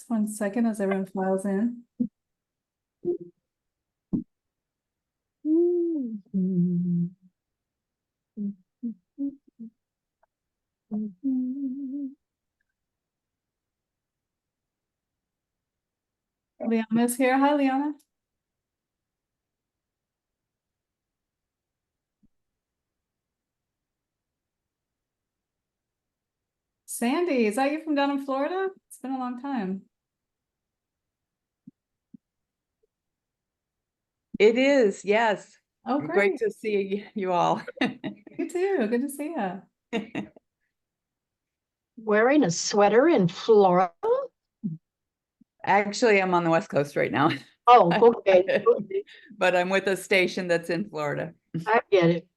1 second as everyone files in. Liana's here. Hi, Liana. Sandy, is that you from down in Florida? It's been a long time. It is, yes. Oh, Great great. to see you all. You too. Good to see you. Wearing a sweater in Florida? Actually, I'm on the West Coast right now. Oh, okay. But I'm with a station that's in Florida. I get it.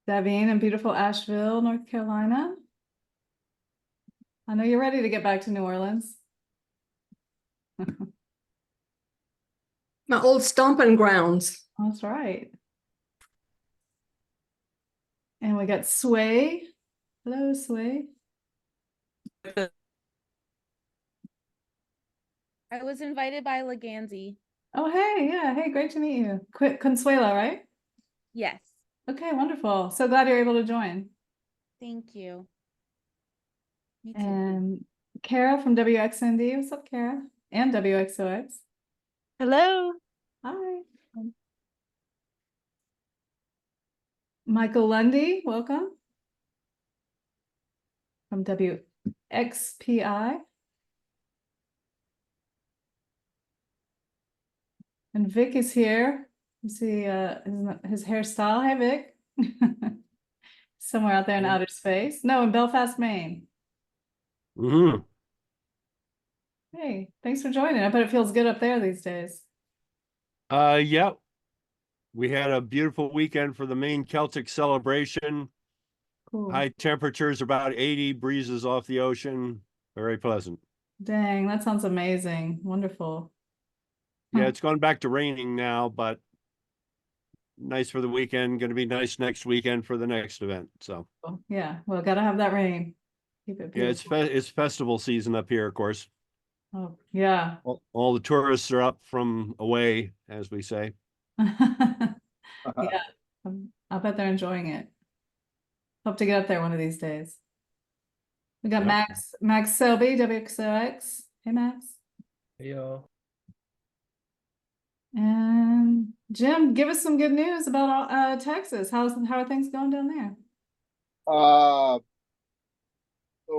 Davine in beautiful Asheville, North Carolina. I know you're ready to get back to New Orleans. My old stomping grounds. That's right. And we got Sway. Hello, Sway. I was invited by Leganzi. Oh, hey, yeah. Hey, great to meet you. Consuela, right? Yes. Okay, wonderful. So glad you're able to join. Thank you. Me too. And Kara from WXND. What's up, Kara? And WXOX. Hello. Hi. Michael Lundy, welcome. From WXPI. And Vic is here. You see his hairstyle. Hey, Vic. Somewhere out there in outer space. No, in Belfast, Maine. Mm-hmm. Hey, thanks for joining. I bet it feels good up there these days. Yeah. We had a beautiful weekend for the main Celtic celebration. Cool. High temperatures, about 80, breezes off the ocean. Very pleasant. Dang, that sounds amazing. Wonderful. Yeah, it's gone back to raining now, but nice for the weekend. Going to be nice next weekend for the next event. So Yeah, well, gotta have that rain. Keep it yeah, beautiful. it's festival season up here, of course. Oh, yeah. All the tourists are up from away, as we say. Yeah, I bet they're enjoying it. Hope to get up there one of these days. We got Yep. Max Selby, WXOX. Hey, Max. Hey, y'all. And Jim, give us some good news about Texas. How are things going down there? Oh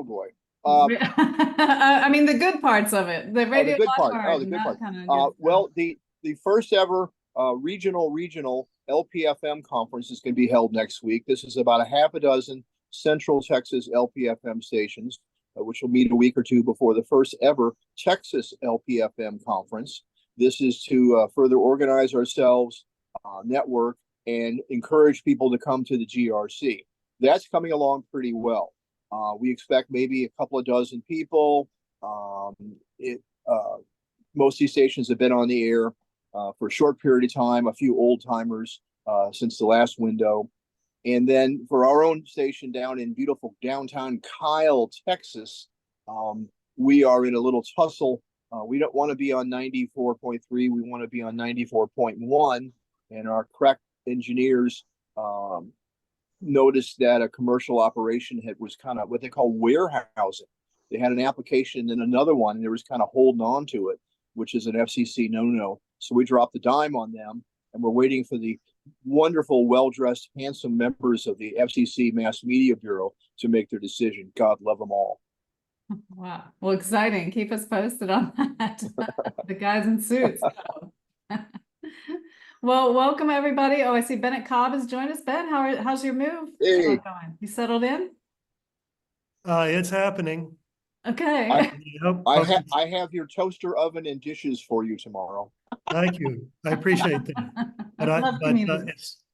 boy. I mean, the good parts of it. The radio the good watch part. part, The good part. kind of Well, the first ever regional LPFM conference is going to be held next week. This is about a half a dozen Central Texas LPFM stations, which will meet a week or two before the first ever Texas LPFM conference. This is to further organize ourselves, network, and encourage people to come to the GRC. That's coming along pretty well. We expect maybe a couple of dozen people. Most of these stations have been on the air for a short period of time, a few old timers since the last window. And then for our own station down in beautiful downtown Kyle, Texas, we are in a little tussle. We don't want to be on 94.3. We want to be on 94.1. And our crack engineers noticed that a commercial operation was kind of what they call warehousing. They had an application and another one, and they was kind of holding on to it, which is an FCC no-no. So we dropped the dime on them, and we're waiting for the wonderful, well-dressed, handsome members of the FCC Mass Media Bureau to make their decision. God love them all. Wow. Well, exciting. Keep us posted on that. The guys in suits. Well, welcome everybody. Oh, I see Bennett Cobb has joined us. Ben, how's your move going? You settled in? It's happening. Okay. I have your toaster oven and dishes for you tomorrow. Thank you. I appreciate that. But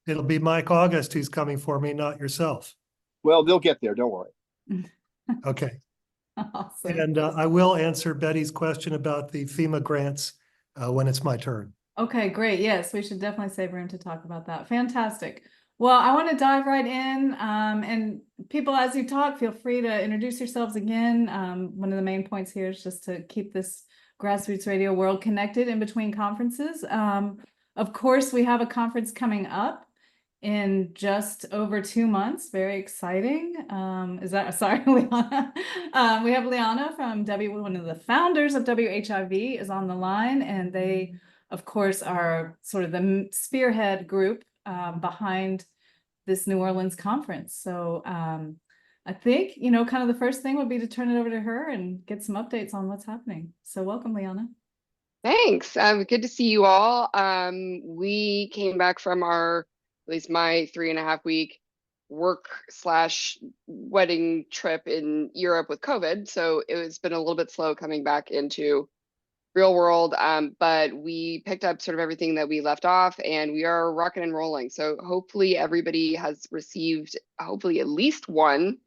it'll be Mike August who's coming for me, not yourself. Well, they'll get there. Don't worry. Okay. Awesome. And I will answer Betty's question about the FEMA grants when it's my turn. Okay, great. Yes, we should definitely save room to talk about that. Fantastic. Well, I want to dive right in, and people, as you talk, feel free to introduce yourselves again. One of the main points here is just to keep this Grassroots Radio world connected in between conferences. Of course, we have a conference coming up in just over 2 months. Very exciting. Sorry, Liana. We have Liana from one of the founders of WHIV is on the line, and they, of course, are sort of the spearhead group behind this New Orleans conference. So I think, kind of the first thing would be to turn it over to her and get some updates on what's happening. So welcome, Liana. Thanks. Good to see you all. We came back from at least my 3.5-week work/wedding trip in Europe with COVID. So it's been a little bit slow coming back into real world. But we picked up sort of everything that we left off, and we are rocking and rolling. So hopefully everybody has received hopefully at least one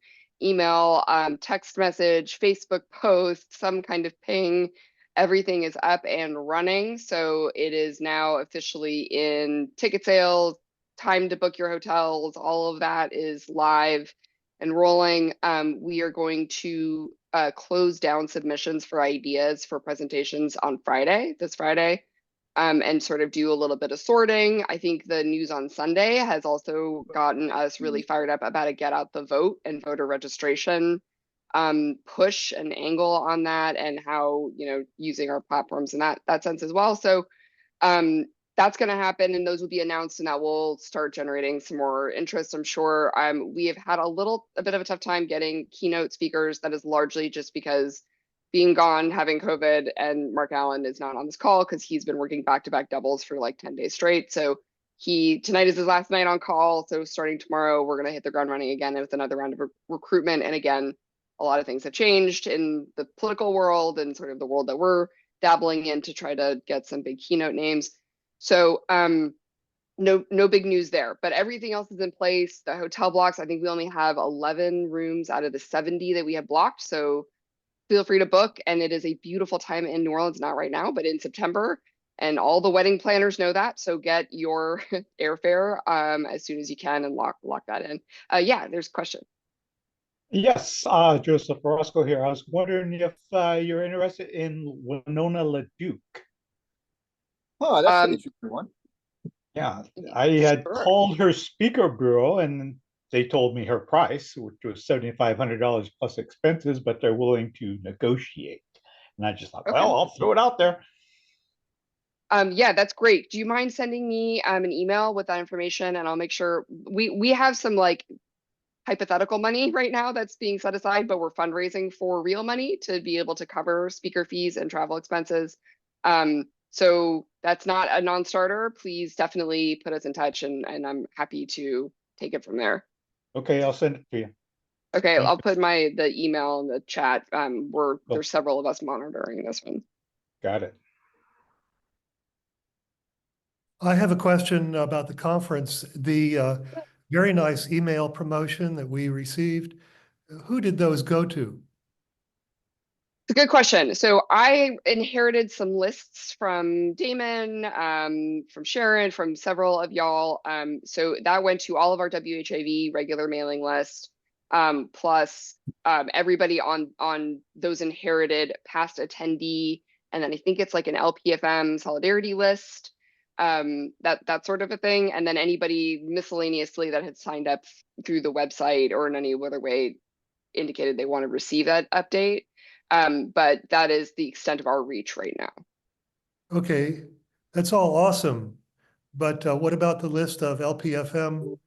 email, text message, Facebook post, some kind of ping. Everything is up and running. So it is now officially in ticket sales, time to book your hotels. All of that is live and rolling. We are going to close down submissions for ideas for presentations on this Friday, and sort of do a little bit of sorting. I think the news on Sunday has also gotten us really fired up about a get out the vote and voter registration push and angle on that, and how, using our platforms in that sense as well. So that's going to happen, and those will be announced, and that will start generating some more interest, I'm sure. We have had a bit of a tough time getting keynote speakers. That is largely just because being gone, having COVID, and Mark Allen is not on this call because he's been working back-to-back doubles for like 10 days straight. So tonight is his last night on call. So starting tomorrow, we're going to hit the ground running again with another round of recruitment. And again, a lot of things have changed in the political world and sort of the world that we're dabbling in to try to get some big keynote names. So no big news there, but everything else is in place. The hotel blocks, I think we only have 11 rooms out of the 70 that we have blocked. So feel free to book. And it is a beautiful time in New Orleans, not right now, but in September. And all the wedding planners know that. So get your airfare as soon as you can and lock that in. Yeah, there's a question. Yes, Joseph Orozco here. I was wondering if you're interested in Winona LaDuke. Oh, that's an interesting one. Yeah, I had Sure. called her speaker bureau, and they told me her price, which was $7,500 plus expenses, but they're willing to negotiate. And I just thought, Okay. well, I'll throw it out there. Yeah, that's great. Do you mind sending me an email with that information, and I'll make sure we have some like hypothetical money right now that's being set aside, but we're fundraising for real money to be able to cover speaker fees and travel expenses. So that's not a non-starter. Please definitely put us in touch, and I'm happy to take it from there. Okay, I'll send it to you. Okay, Thank I'll put the email in the chat. There's several of us monitoring this one. Got it. I have a question about the conference. The very nice email promotion that we received. Who did those go to? It's a good question. So I inherited some lists from Damon, from Sharon, from several of y'all. So that went to all of our WHIV regular mailing list, plus everybody on those inherited past attendee, and then I think it's like an LPFM solidarity list, that sort of a thing, and then anybody miscellaneously that had signed up through the website or in any other way indicated they want to receive that update. But that is the extent of our reach right now. Okay, that's all awesome. But what about the list of LPFM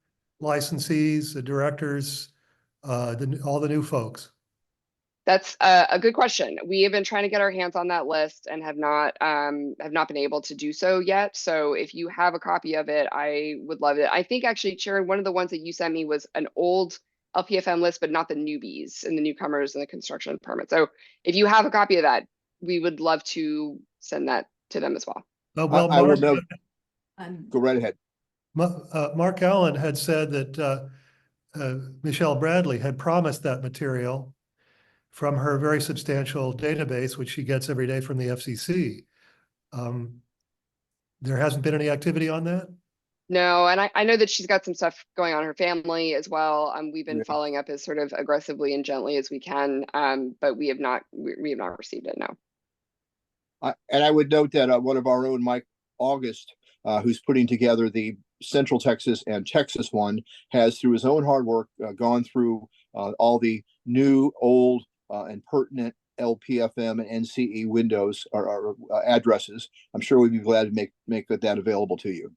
licensees, the directors, all the new folks? That's a good question. We have been trying to get our hands on that list and have not been able to do so yet. So if you have a copy of it, I would love it. I think actually, Sharon, one of the ones that you sent me was an old LPFM list, but not the newbies and the newcomers and the construction permit. So if you have a copy of that, we would love to send that to them as well. Well, I will Mark, know. Go right ahead. Mark Allen had said that Michelle Bradley had promised that material from her very substantial database, which she gets every day from the FCC. There hasn't been any activity on that? No, and I know that she's got some stuff going on in her family as well. We've been Yeah. following up as sort of aggressively and gently as we can, but we have not received it, no. And I would note that one of our own, Mike August, who's putting together the Central Texas and Texas one, has through his own hard work gone through all the new, old, and pertinent LPFM and NCE windows or addresses. I'm sure we'd be glad to make that available to you.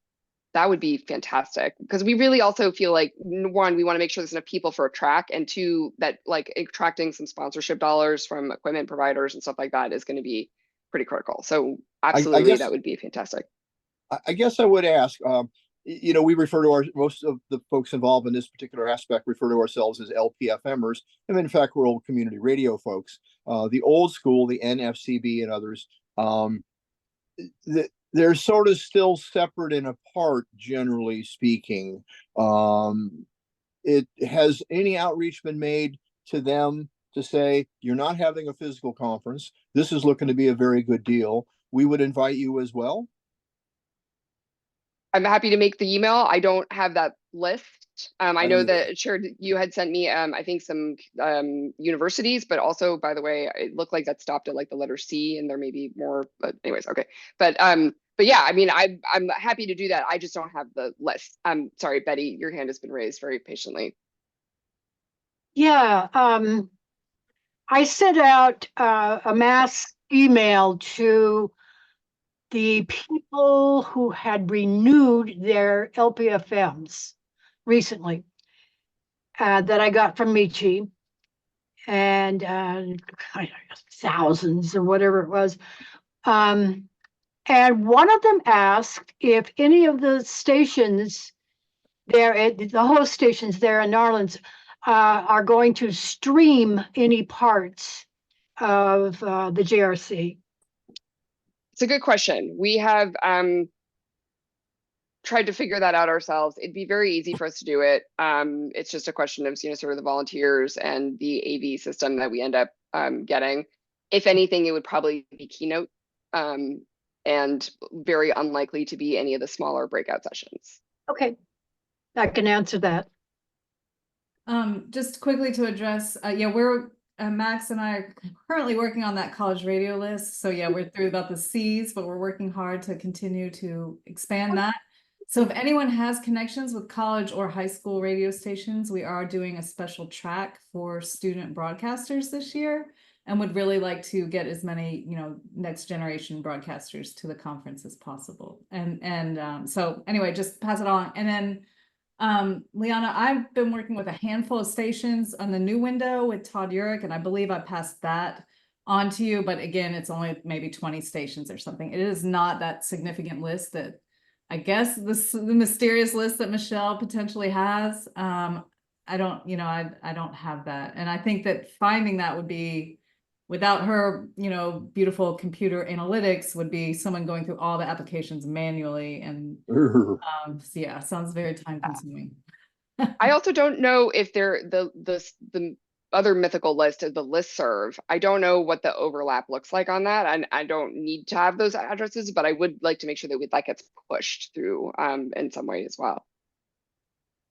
That would be fantastic, because we really also feel like, one, we want to make sure there's enough people for a track, and two, that like attracting some sponsorship dollars from equipment providers and stuff like that is going to be pretty critical. So absolutely, guess- that would be fantastic. I guess I would ask, we refer to most of the folks involved in this particular aspect refer to ourselves as LPFMers. And in fact, we're old community radio folks. The old school, the NFCB and others, they're sort of still separate and apart, generally speaking. Has any outreach been made to them to say, you're not having a physical conference, this is looking to be a very good deal, we would invite you as well? I'm happy to make the email. I don't have that list. I know either. that Sharon, you had sent me, I think some universities, but also, by the way, it looked like that stopped at like the letter C, and there may be more. But anyways, okay. But yeah, I mean, I'm happy to do that. I just don't have the list. I'm sorry, Betty, your hand has been raised very patiently. Yeah, I sent out a mass email to the people who had renewed their LPFMs recently that I got from Michi, and thousands or whatever it was. And one of them asked if any of the stations there, the host stations there in Narlands, are going to stream any parts of the GRC. It's a good question. We have tried to figure that out ourselves. It'd be very easy for us to do it. It's just a question of, sort of the volunteers and the AV system that we end up getting. If anything, it would probably be Keynote, and very unlikely to be any of the smaller breakout sessions. Okay, I can answer that. Just quickly to address, we're Max and I are currently working on that college radio list. So yeah, we're through about the C's, but we're working hard to continue to expand that. So if anyone has connections with college or high school radio stations, we are doing a special track for student broadcasters this year, and would really like to get as many, next generation broadcasters to the conference as possible. And so anyway, just pass it on. And then Liana, I've been working with a handful of stations on the new window with Todd Urich, and I believe I passed that on to you, but again, it's only maybe 20 stations or something. It is not that significant list that I guess the mysterious list that Michelle potentially has. I don't have that. And I think that finding that would be, without her, beautiful computer analytics, would be someone going through all the applications manually. And so yeah, sounds very time consuming. I also don't know if the other mythical list is the listserv. I don't know what the overlap looks like on that. And I don't need to have those addresses, but I would like to make sure that gets pushed through in some way as well.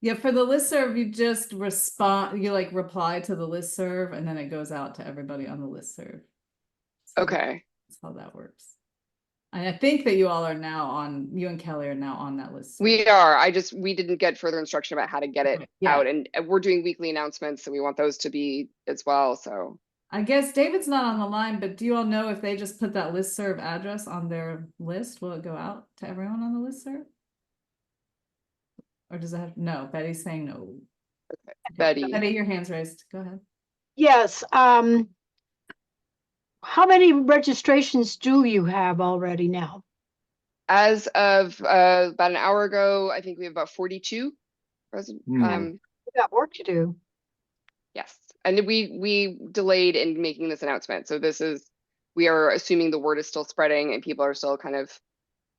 Yeah, for the listserv, you just reply to the listserv, and then it goes out to everybody on the listserv. So Okay. that's how that works. And I think that you and Kelly are now on that list. We are. We didn't get further instruction about how to get it Yeah. out, and we're doing weekly announcements, so we want those to be as well. So I guess David's not on the line, but do you all know if they just put that listserv address on their list, will it go out to everyone on the listserv? Or does it have, no, Betty's saying no. okay. Betty. Betty, your hand's raised. Go ahead. Yes. How many registrations do you have already now? As of about an hour ago, I think we have about 42 present. You got work to do. Yes, and we delayed in making this announcement. So we are assuming the word is still spreading and people are still kind of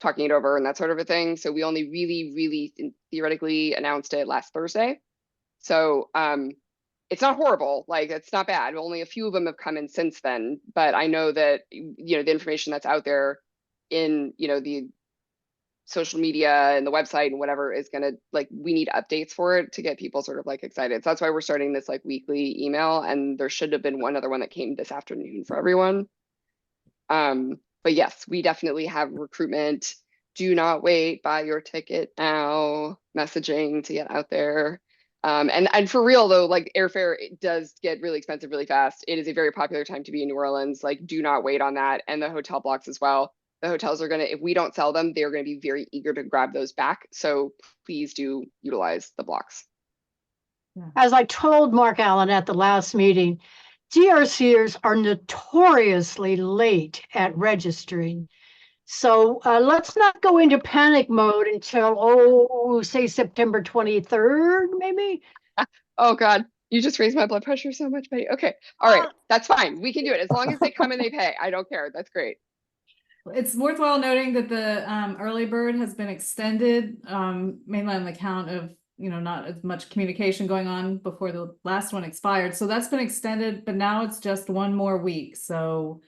talking it over and that sort of a thing. So we only really theoretically announced it last Thursday. So it's not horrible, like it's not bad. Only a few of them have come in since then, but I know that the information that's out there in the social media and the website and whatever is gonna, like, we need updates for it to get people sort of like excited. So that's why we're starting this like weekly email, and there should have been one other one that came this afternoon for everyone. But yes, we definitely have recruitment. Do not wait, buy your ticket now, messaging to get out there. And for real though, like airfare, it does get really expensive really fast. It is a very popular time to be in New Orleans. Like, do not wait on that. And the hotel blocks as well. The hotels are gonna, if we don't sell them, they're gonna be very eager to grab those back. So please do utilize the blocks. As I told Mark Allen at the last meeting, GRCers are notoriously late at registering. So let's not go into panic mode until, say September 23rd, maybe. Oh God, you just raised my blood pressure so much, Betty. Okay, all right, that's fine. We can do it as long as they come and they pay. I don't care. That's great. It's worthwhile noting that the early bird has been extended, mainly on the count of, not as much communication going on before the last one expired. So that's been extended, but now it's just one more week. So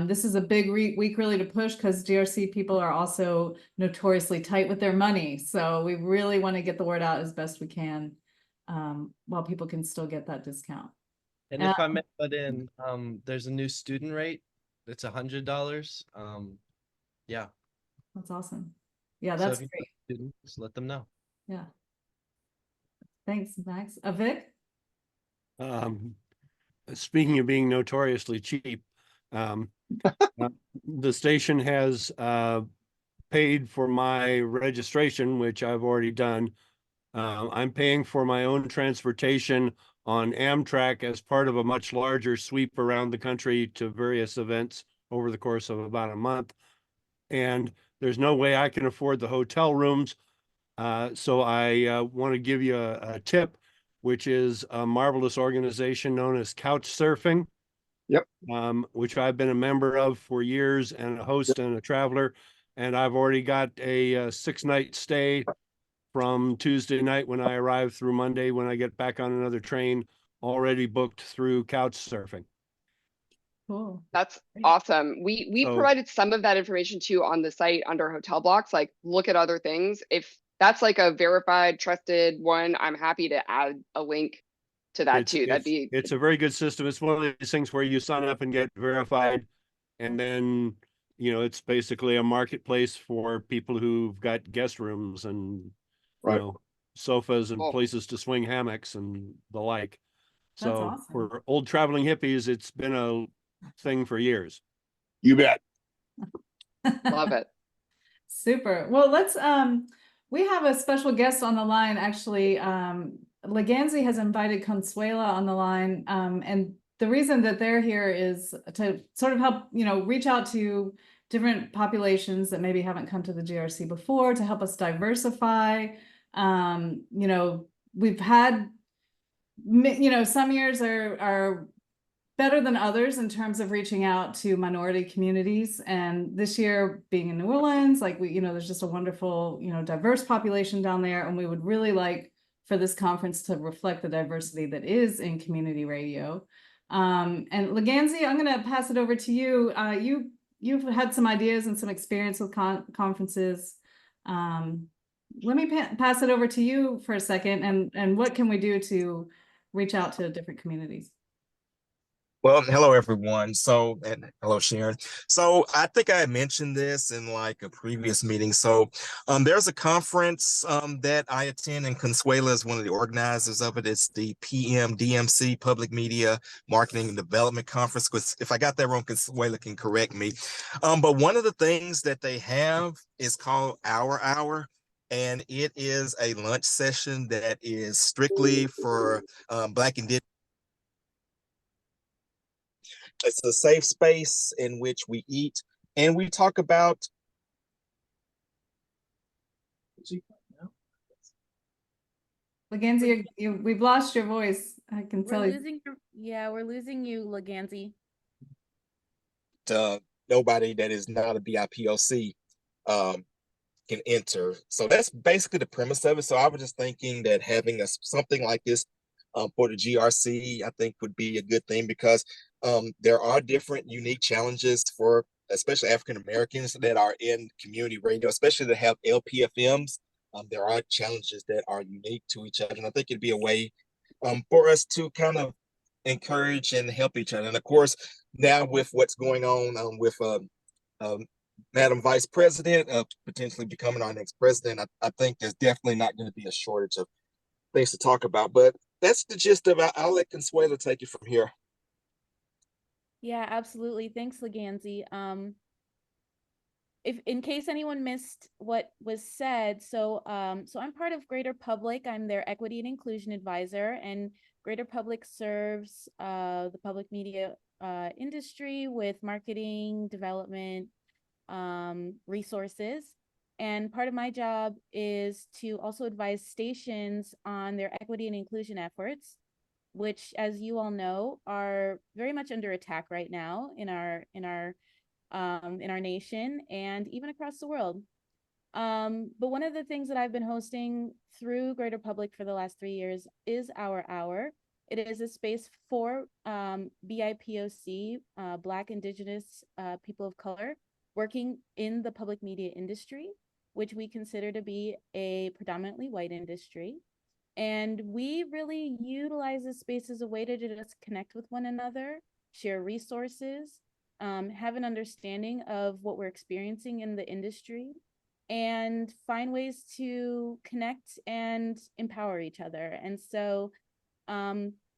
this is a big week really to push, because GRC people are also notoriously tight with their money. So we really want to get the word out as best we can, while people can still get that discount. And if I may put in, there's a new student rate. It's $100. Yeah. That's awesome. Yeah, So that's if you great. have students, let them know. Yeah. Thanks, Max. Vic? Speaking of being notoriously cheap, the station has paid for my registration, which I've already done. I'm paying for my own transportation on Amtrak as part of a much larger sweep around the country to various events over the course of about a month. And there's no way I can afford the hotel rooms. So I want to give you a tip, which is a marvelous organization known as Couchsurfing. Yep. Which I've been a member of for years, and a host and a traveler. And I've already got a 6-night stay from Tuesday night when I arrive through Monday when I get back on another train, already booked through Couchsurfing. Cool. That's awesome. We So- provided some of that information too on the site under hotel blocks, like look at other things. If that's like a verified, trusted one, I'm happy to add a link to that too. That'd be, It's a very good system. It's one of these things where you sign up and get verified, and then, it's basically a marketplace for people who've got guest rooms and, Right. sofas and Cool. places to swing hammocks and the like. That's So awesome. for old traveling hippies, it's been a thing for years. You bet. love it. Super. Well, let's we have a special guest on the line, actually. Leganzi has invited Consuela on the line, and the reason that they're here is to sort of help, reach out to different populations that maybe haven't come to the GRC before, to help us diversify. We've had, some years are better than others in terms of reaching out to minority communities. And this year, being in New Orleans, like there's just a wonderful, diverse population down there. And we would really like for this conference to reflect the diversity that is in community radio. And Leganzi, I'm going to pass it over to you. You've had some ideas and some experience with conferences. Let me pass it over to you for a second. And what can we do to reach out to different communities? Well, hello everyone. And hello Sharon. So I think I had mentioned this in like a previous meeting. So there's a conference that I attend, and Consuela is one of the organizers of it. It's the PMDMC Public Media Marketing and Development Conference. If I got that wrong, Consuela can correct me. But one of the things that they have is called Our Hour. And it is a lunch session that is strictly for Black and It's a safe space in which we eat and we talk about. Leganzi, we've lost your voice. I can tell you. We're losing you, Leganzi. Nobody that is not a BIPOC can enter. So that's basically the premise of it. So I was just thinking that having something like this for the GRC, I think would be a good thing, because there are different unique challenges for especially African Americans that are in community radio, especially to have LPFMs. There are challenges that are unique to each other, and I think it'd be a way for us to kind of encourage and help each other. And of course, now with what's going on with Madam Vice President potentially becoming our next president, I think there's definitely not going to be a shortage of things to talk about. But that's the gist of it. I'll let Consuela take it from here. Yeah, absolutely. Thanks, Leganzi. If in case anyone missed what was said, so I'm part of Greater Public. I'm their equity and inclusion advisor, and Greater Public serves the public media industry with marketing, development, resources. And part of my job is to also advise stations on their equity and inclusion efforts, which, as you all know, are very much under attack right now in our nation and even across the world. But one of the things that I've been hosting through Greater Public for the last 3 years is Our Hour. It is a space for BIPOC, Black, Indigenous, people of color, working in the public media industry, which we consider to be a predominantly white industry. And we really utilize this space as a way to just connect with one another, share resources, have an understanding of what we're experiencing in the industry, and find ways to connect and empower each other. And so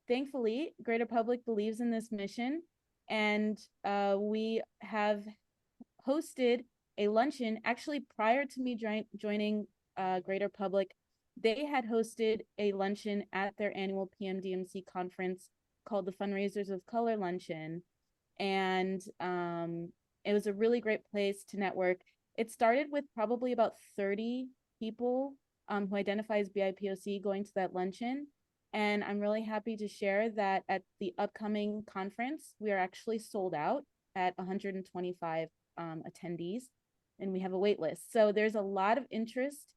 thankfully, Greater Public believes in this mission, and we have hosted a luncheon. Actually, prior to me joining Greater Public, they had hosted a luncheon at their annual PMDMC conference called the Fundraisers of Color Luncheon. And it was a really great place to network. It started with probably about 30 people who identify as BIPOC going to that luncheon. And I'm really happy to share that at the upcoming conference, we are actually sold out at 125 attendees, and we have a wait list. So there's a lot of interest.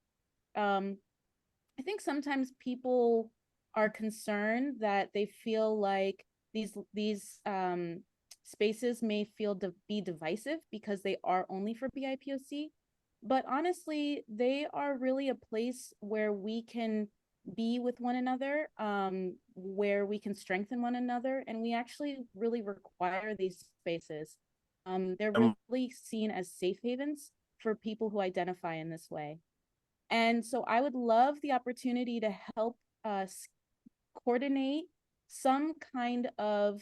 I think sometimes people are concerned that they feel like these spaces may be divisive because they are only for BIPOC, but honestly, they are really a place where we can be with one another, where we can strengthen one another, and we actually really require these spaces. They're really seen as safe havens for people who identify in this way. And so I would love the opportunity to help us coordinate some kind of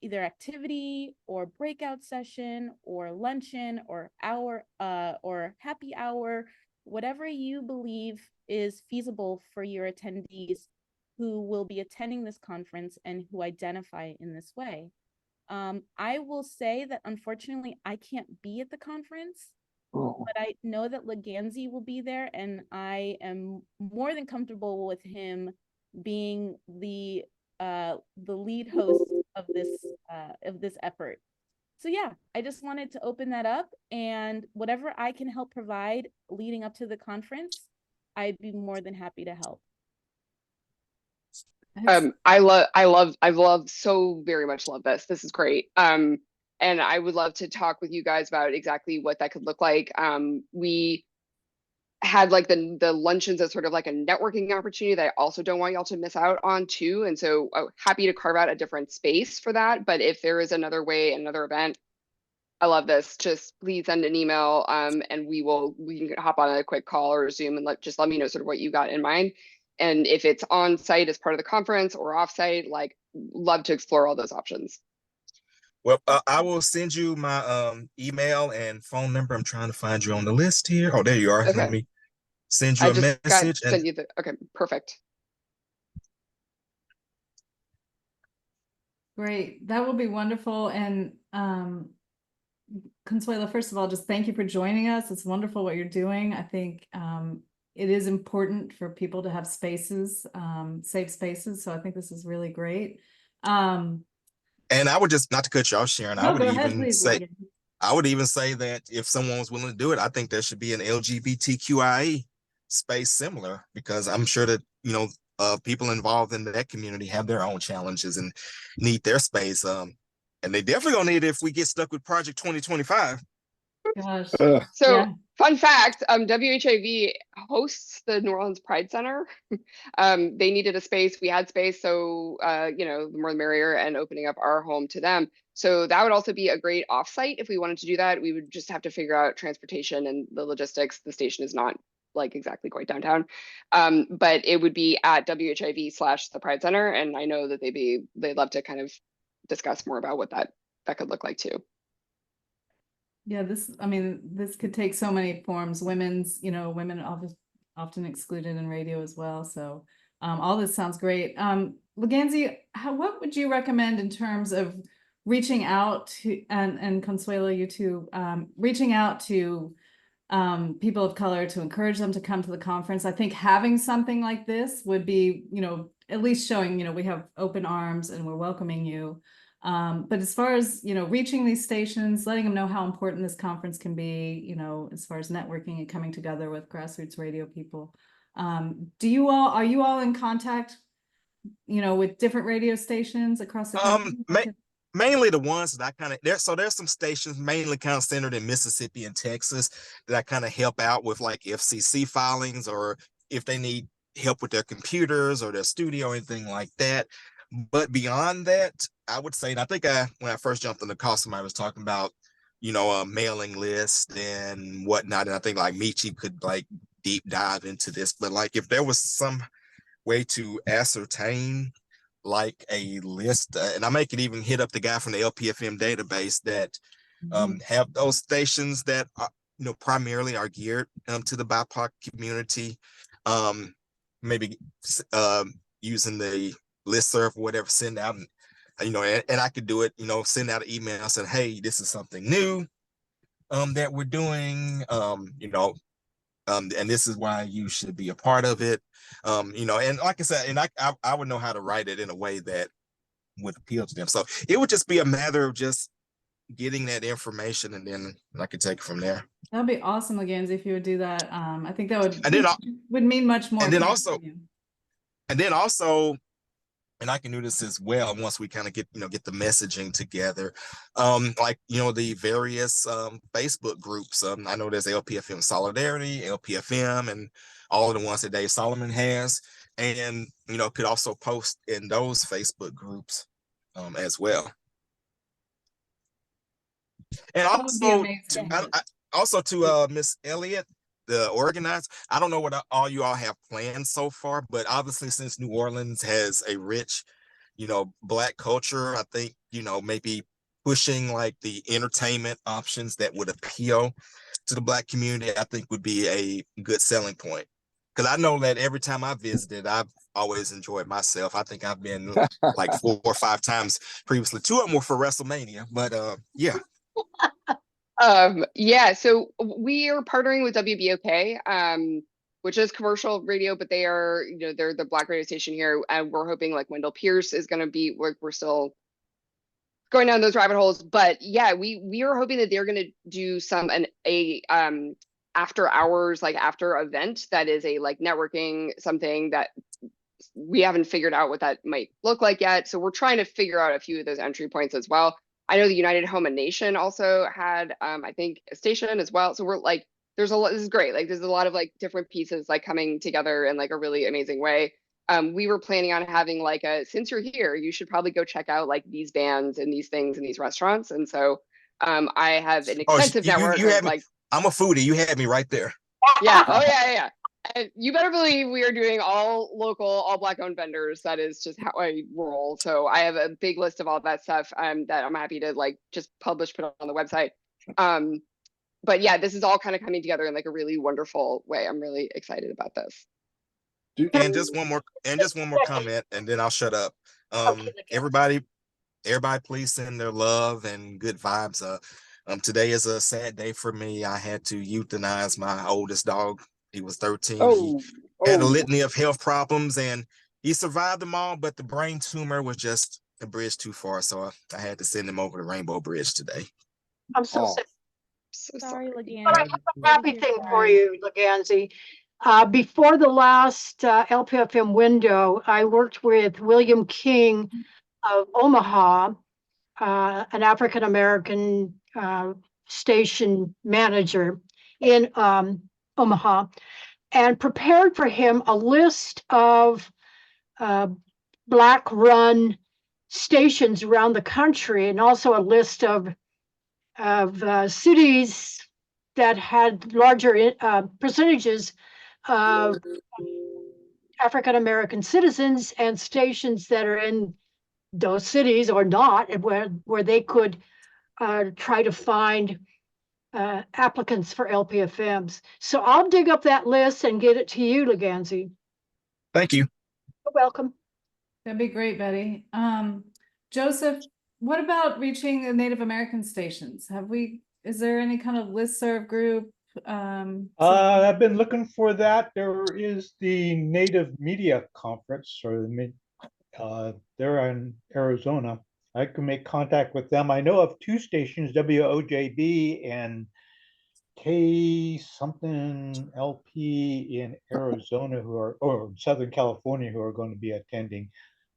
either activity or breakout session or luncheon or hour or happy hour, whatever you believe is feasible for your attendees who will be attending this conference and who identify in this way. I will say that unfortunately I can't be at the conference, but I know that Leganzi will be there, and I am more than comfortable with him being the lead host of this effort. So yeah, I just wanted to open that up, and whatever I can help provide leading up to the conference, I'd be more than happy to help. I so very much love this. This is great. And I would love to talk with you guys about exactly what that could look like. We had like the luncheons as sort of like a networking opportunity that I also don't want y'all to miss out on too. And so happy to carve out a different space for that. But if there is another way, another event, I love this. Just please send an email and we can hop on a quick call or a Zoom and let me know sort of what you got in mind. And if it's on site as part of the conference or off site, like love to explore all those options. Well, I will send you my email and phone number. I'm trying to find you on the list here. Oh, there you are. Okay. Let me send you a message. Okay, perfect. Great. That will be wonderful. And Consuela, first of all, just thank you for joining us. It's wonderful what you're doing. I think it is important for people to have spaces, safe spaces. So I think this is really great. And I would just, not to cut you off, Sharon, I would even say that if someone was willing to do it, I think there should be an LGBTQIA space similar, because I'm sure that, people involved in that community have their own challenges and need their space. And they definitely gonna need it if we get stuck with Project 2025. Gosh, So yeah. fun fact, WHIV hosts the New Orleans Pride Center. They needed a space, we had space, so you know, the more the merrier, and opening up our home to them. So that would also be a great offsite if we wanted to do that. We would just have to figure out transportation and the logistics. The station is not like exactly quite downtown. But it would be at WHIV/the Pride Center, and I know that they'd love to kind of discuss more about what that could look like too. Yeah, I mean, this could take so many forms. Women's, you know, women often excluded in radio as well. So all this sounds great. Leganzi, what would you recommend in terms of reaching out to, and Consuelo, you too, reaching out to people of color to encourage them to come to the conference? I think having something like this would be, you know, at least showing, you know, we have open arms and we're welcoming you. But as far as, you know, reaching these stations, letting them know how important this conference can be, you know, as far as networking and coming together with grassroots radio people. Are you all in contact, you know, with different radio stations across the country? Mainly the ones that I kind of there's some stations mainly kind of centered in Mississippi and Texas that I kind of help out with, like FCC filings, or if they need help with their computers or their studio or anything like that. But beyond that, I would say, and I think when I first jumped on the call, somebody was talking about, you know, a mailing list and whatnot. And I think like Michi could like deep dive into this, but like if there was some way to ascertain like a list, and I make it even hit up the guy from the LPFM database that have those stations that are, you know, primarily are geared to the BIPOC community. Maybe using the listserv or whatever, send out, and you know, and I could do it, you know, send out an email saying, hey, this is something new that we're doing, you know, and this is why you should be a part of it. You know, and like I said, and I would know how to write it in a way that would appeal to them. So it would just be a matter of just getting that information, and then I could take it from there. That'd be awesome, Leganzi, if you would do that. I think that And then would mean much more. And then also, and I can do this as well once we kind of get the messaging together. Like, you know, the various Facebook groups. I know there's LPFM Solidarity, LPFM, and all of the ones that Dave Solomon has, and you know, could also post in those Facebook groups as well. And also to Miss Elliott, the organizer, I don't know what all you all have planned so far, but obviously since New Orleans has a rich, you know, Black culture, I think, you know, maybe pushing like the entertainment options that would appeal to the Black community, I think would be a good selling point. Because I know that every time I visited, I've always enjoyed myself. I think I've been like 4 or 5 times previously. 2 of them were for WrestleMania, but yeah. Yeah, so we are partnering with WBOK, which is commercial radio, but they are, you know, they're the Black radio station here, and we're hoping like Wendell Pierce is going to be, we're still going down those rabbit holes, but yeah, we are hoping that they're going to do after hours, like after event that is a like networking something that we haven't figured out what that might look like yet. So we're trying to figure out a few of those entry points as well. I know the United Home and Nation also had, I think, a station as well. So we're like, there's a lot, this is great. Like, there's a lot of like different pieces like coming together in like a really amazing way. We were planning on having like since you're here, you should probably go check out like these bands and these things and these restaurants. And so I have an extensive network of like, I'm a foodie. You had me right there. Yeah. Oh yeah. And you better believe we are doing all local, all Black owned vendors. That is just how I roll. So I have a big list of all that stuff that I'm happy to like just put on the website. But yeah, this is all kind of coming together in like a really wonderful way. I'm really excited about this. And just one more comment, and then I'll shut up. Everybody please send their love and good vibes. Today is a sad day for me. I had to euthanize my oldest dog. He was 13. He had a litany of health problems, and he survived them all, but the brain tumor was just a bridge too far. So I had to send him over the Rainbow Bridge today. I'm so sad. So Sorry, But I Leganzi. have a happy thing for you, Leganzi. Before the last LPFM window, I worked with William King of Omaha an African-American station manager in Omaha, and prepared for him a list of Black-run stations around the country, and also a list of cities that had larger percentages of African-American citizens, and stations that are in those cities or not, and where they could try to find applicants for LPFMs. So I'll dig up that list and get it to you, Leganzi. Thank you. You're welcome. That'd be great, Betty. Joseph, what about reaching the Native American stations? Is there any kind of listserv group? I've been looking for that. There is the Native Media Conference, or they're in Arizona. I can make contact with them. I know of two stations, WOJB and K something LP in Arizona, or Southern California, who are going to be attending.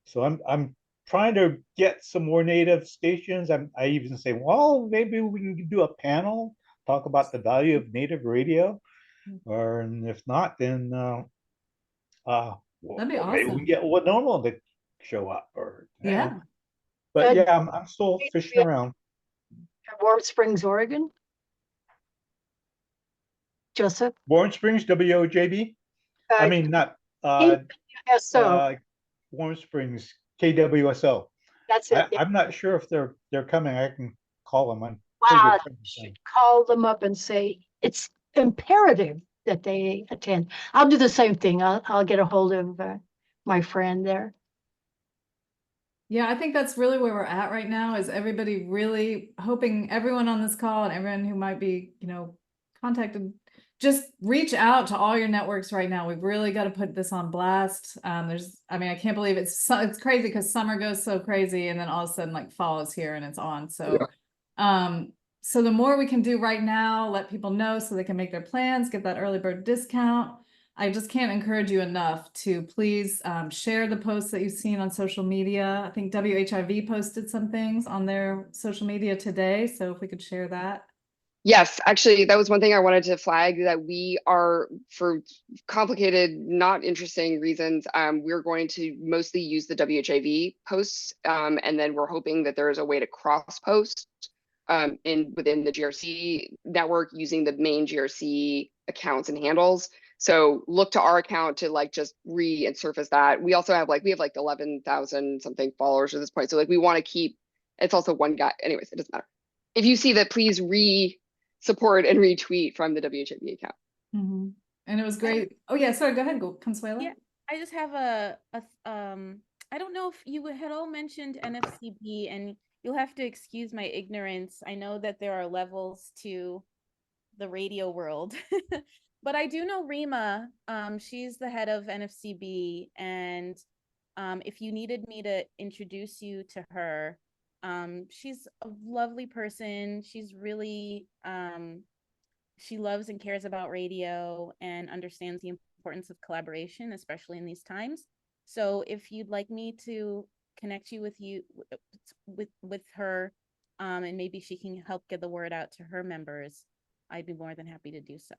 So I'm trying to get some more Native stations. I even say, well, maybe we can do a panel, talk about the value of Native radio, and if not, then That'd be maybe we awesome. get what normal to show up, or Yeah. But yeah, I'm still fishing around. Warm Springs, Oregon. Joseph. Warm Springs, WOJB. I mean, not KWSO. Warm Springs, KWSO. That's it. I'm not sure if they're coming. I can call them. I'm Wow, call them up and say it's imperative that they attend. I'll do the same thing. I'll get a hold of my friend there. Yeah, I think that's really where we're at right now, is everybody really hoping, everyone on this call and everyone who might be, contacted, just reach out to all your networks right now. We've really got to put this on blast. I can't believe it's crazy, because summer goes so crazy, and then all of a sudden, like, fall is here and it's on. So, so the more we can do right now, let people know so they can make their plans, get that early bird discount. I just can't encourage you enough to please share the posts that you've seen on social media. I think WHIV posted some things on their social media today. So if we could share that. Yes, actually, that was one thing I wanted to flag, that we are, for complicated, not interesting reasons, we're going to mostly use the WHIV posts, and then we're hoping that there is a way to cross post within the GRC network using the main GRC accounts and handles. So look to our account to just and surface that. We also have we have 11,000 something followers at this point. So we want to keep, it's also one guy. Anyways, it doesn't matter. If you see that, please support and retweet from the WHIV account. Mm-hmm. And it was great. Oh yeah, sorry, go ahead, Consuela. Yeah, I just have I don't know if you had all mentioned NFCB, and you'll have to excuse my ignorance. I know that there are levels to the radio world, but I do know Rima. She's the head of NFCB, and if you needed me to introduce you to her, she's a lovely person. She's really, she loves and cares about radio and understands the importance of collaboration, especially in these times. So if you'd like me to connect you with her, and maybe she can help get the word out to her members, I'd be more than happy to do so.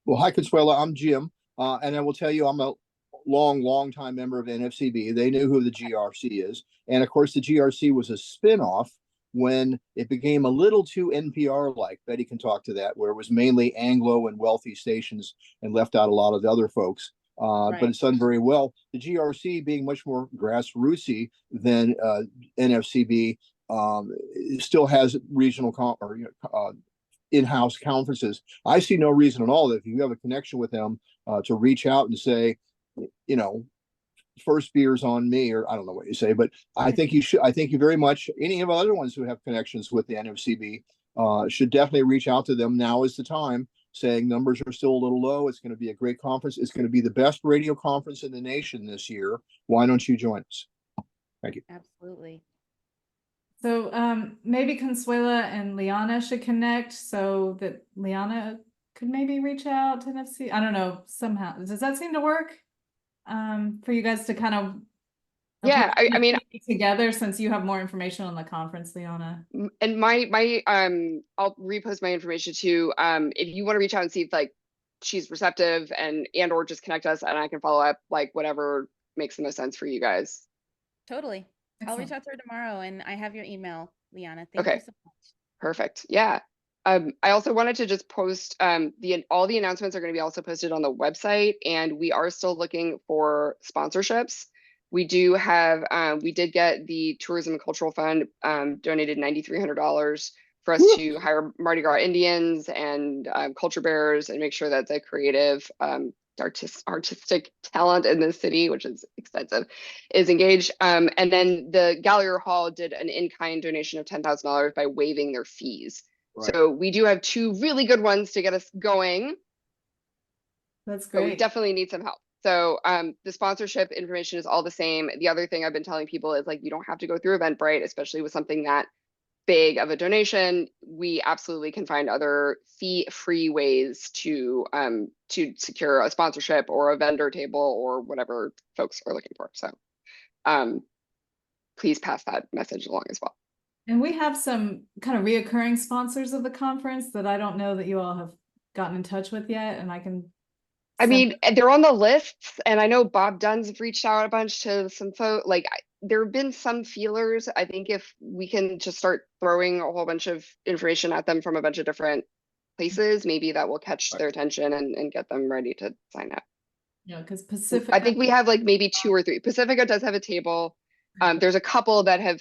Well, hi, Consuela. I'm Jim, and I will tell you, I'm a long time member of NFCB. They knew who the GRC is, and of course, the GRC was a spinoff when it became a little too NPR-like. Betty can talk to that, where it was mainly Anglo and wealthy stations and left out a lot of the other folks. But it's done very well. The GRC, being much more grassrootsy than NFCB, still has regional in-house conferences. I see no reason at all that if you have a connection with them to reach out and say, first beers on me, or I don't know what you say, but I think you should. I think you very much. Any of the other ones who have connections with the NFCB should definitely reach out to them. Now is the time. Saying numbers are still a little low. It's going to be a great conference. It's going to be the best radio conference in the nation this year. Why don't you join us? Thank you. Absolutely. So maybe Consuela and Liana should connect so that Liana could maybe reach out to NFC. I don't know, somehow. Does that seem to work for you guys to kind of Yeah, I mean, together, since you have more information on the conference, Liana. and I'll repost my information too. If you want to reach out and see if like she's receptive and or just connect us and I can follow up, like whatever makes the most sense for you guys. Totally. I'll reach Excellent. out to her tomorrow, and I have your email, Liana. Thank you Okay. so much. Perfect. Yeah. I also wanted to just post all the announcements are going to be also posted on the website, and we are still looking for sponsorships. We do have we did get the Tourism and Cultural Fund donated $9,300 for us to hire Mardi Gras Indians and culture bearers and make sure that the creative artistic talent in the city, which is extensive, is engaged. And then the Gallery Hall did an in-kind donation of $10,000 by waiving their fees. Right. So we do have two really good ones to get us going. That's But we great. definitely need some help. So the sponsorship information is all the same. The other thing I've been telling people is like, you don't have to go through Eventbrite, especially with something that big of a donation. We absolutely can find other fee-free ways to secure a sponsorship or a vendor table or whatever folks are looking for. So please pass that message along as well. And we have some kind of reoccurring sponsors of the conference that I don't know that you all have gotten in touch with yet, and I can. I mean, they're on the lists, and I know Bob Dunn's reached out a bunch to some folks. Like, there have been some feelers. I think if we can just start throwing a whole bunch of information at them from a bunch of different places, maybe that will catch their attention and get them ready to sign up. Yeah, because Pacifica. I think we have like maybe 2 or 3. Pacifica does have a table. There's a couple that have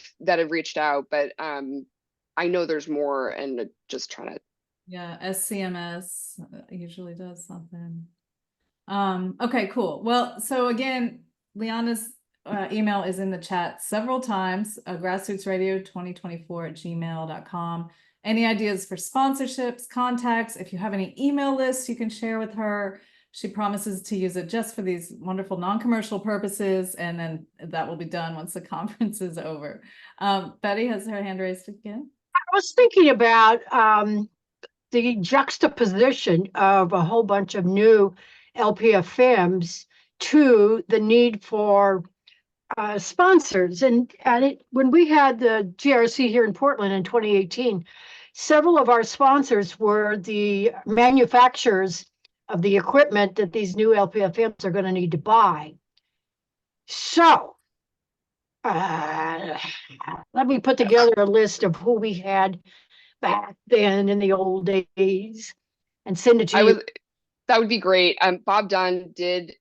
reached out, but I know there's more, and just trying to. Yeah, SCMS usually does something. Okay, cool. Well, so again, Liana's email is in the chat several times, grassrootsradio2024@gmail.com. Any ideas for sponsorships, contacts? If you have any email lists you can share with her, she promises to use it just for these wonderful non-commercial purposes, and then that will be done once the conference is over. Betty has her hand raised again. I was thinking about the juxtaposition of a whole bunch of new LPFMs to the need for sponsors. And when we had the GRC here in Portland in 2018, several of our sponsors were the manufacturers of the equipment that these new LPFMs are going to need to buy. So let me put together a list of who we had back then in the old days and send it to you. That would be great. Bob Dunn did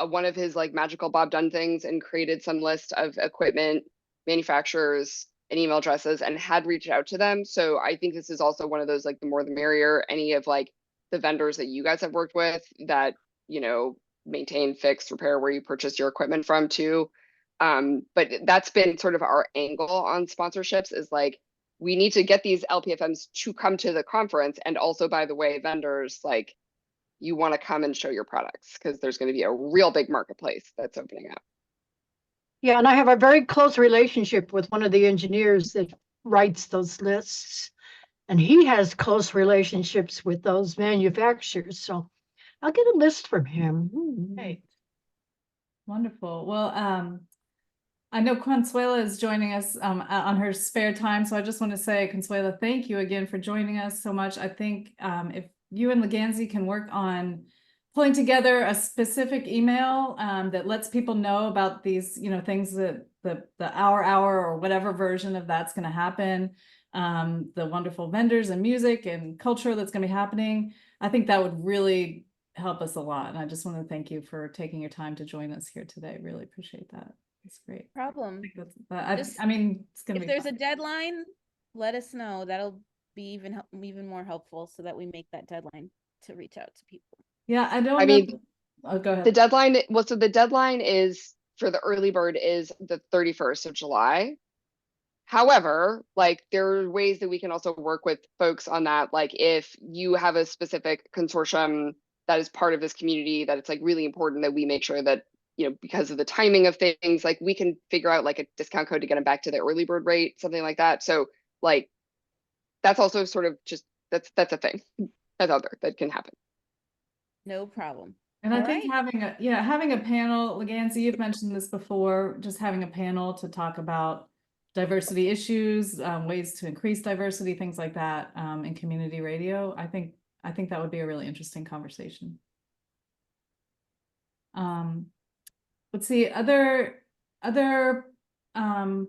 one of his like magical Bob Dunn things and created some list of equipment manufacturers and email addresses and had reached out to them. So I think this is also one of those, like, the more the merrier. Any of like the vendors that you guys have worked with that, you know, maintain, fix, repair where you purchase your equipment from too. But that's been sort of our angle on sponsorships, is like, we need to get these LPFMs to come to the conference. And also, by the way, vendors, like, you want to come and show your products because there's going to be a real big marketplace that's opening up. Yeah, and I have a very close relationship with one of the engineers that writes those lists, and he has close relationships with those manufacturers. So I'll get a list from him. Great. Wonderful. Well, I know Consuela is joining us on her spare time, so I just want to say, Consuela, thank you again for joining us so much. I think if you and Leganzi can work on pulling together a specific email that lets people know about these, you know, things that the hour or whatever version of that's going to happen, the wonderful vendors and music and culture that's going to be happening, I think that would really help us a lot. And I just want to thank you for taking your time to join us here today. Really appreciate that. It's great. Problem. I mean, it's gonna if be there's fun. a deadline, let us know. That'll be even more helpful, so that we make that deadline to reach out to people. Yeah, I don't. I mean, oh, go ahead. The deadline. Well, so the deadline is for the early bird is the 31st of July. However, like, there are ways that we can also work with folks on that. Like, if you have a specific consortium that is part of this community, that it's like really important that we make sure that, you know, because of the timing of things, like, we can figure out like a discount code to get them back to the early bird rate, something like that. So like, that's also sort of just, that's a thing that's out there that can happen. No problem. And I All think right. having a panel, Leganzi, you've mentioned this before, just having a panel to talk about diversity issues, ways to increase diversity, things like that, in community radio. I think that would be a really interesting conversation. Let's see, other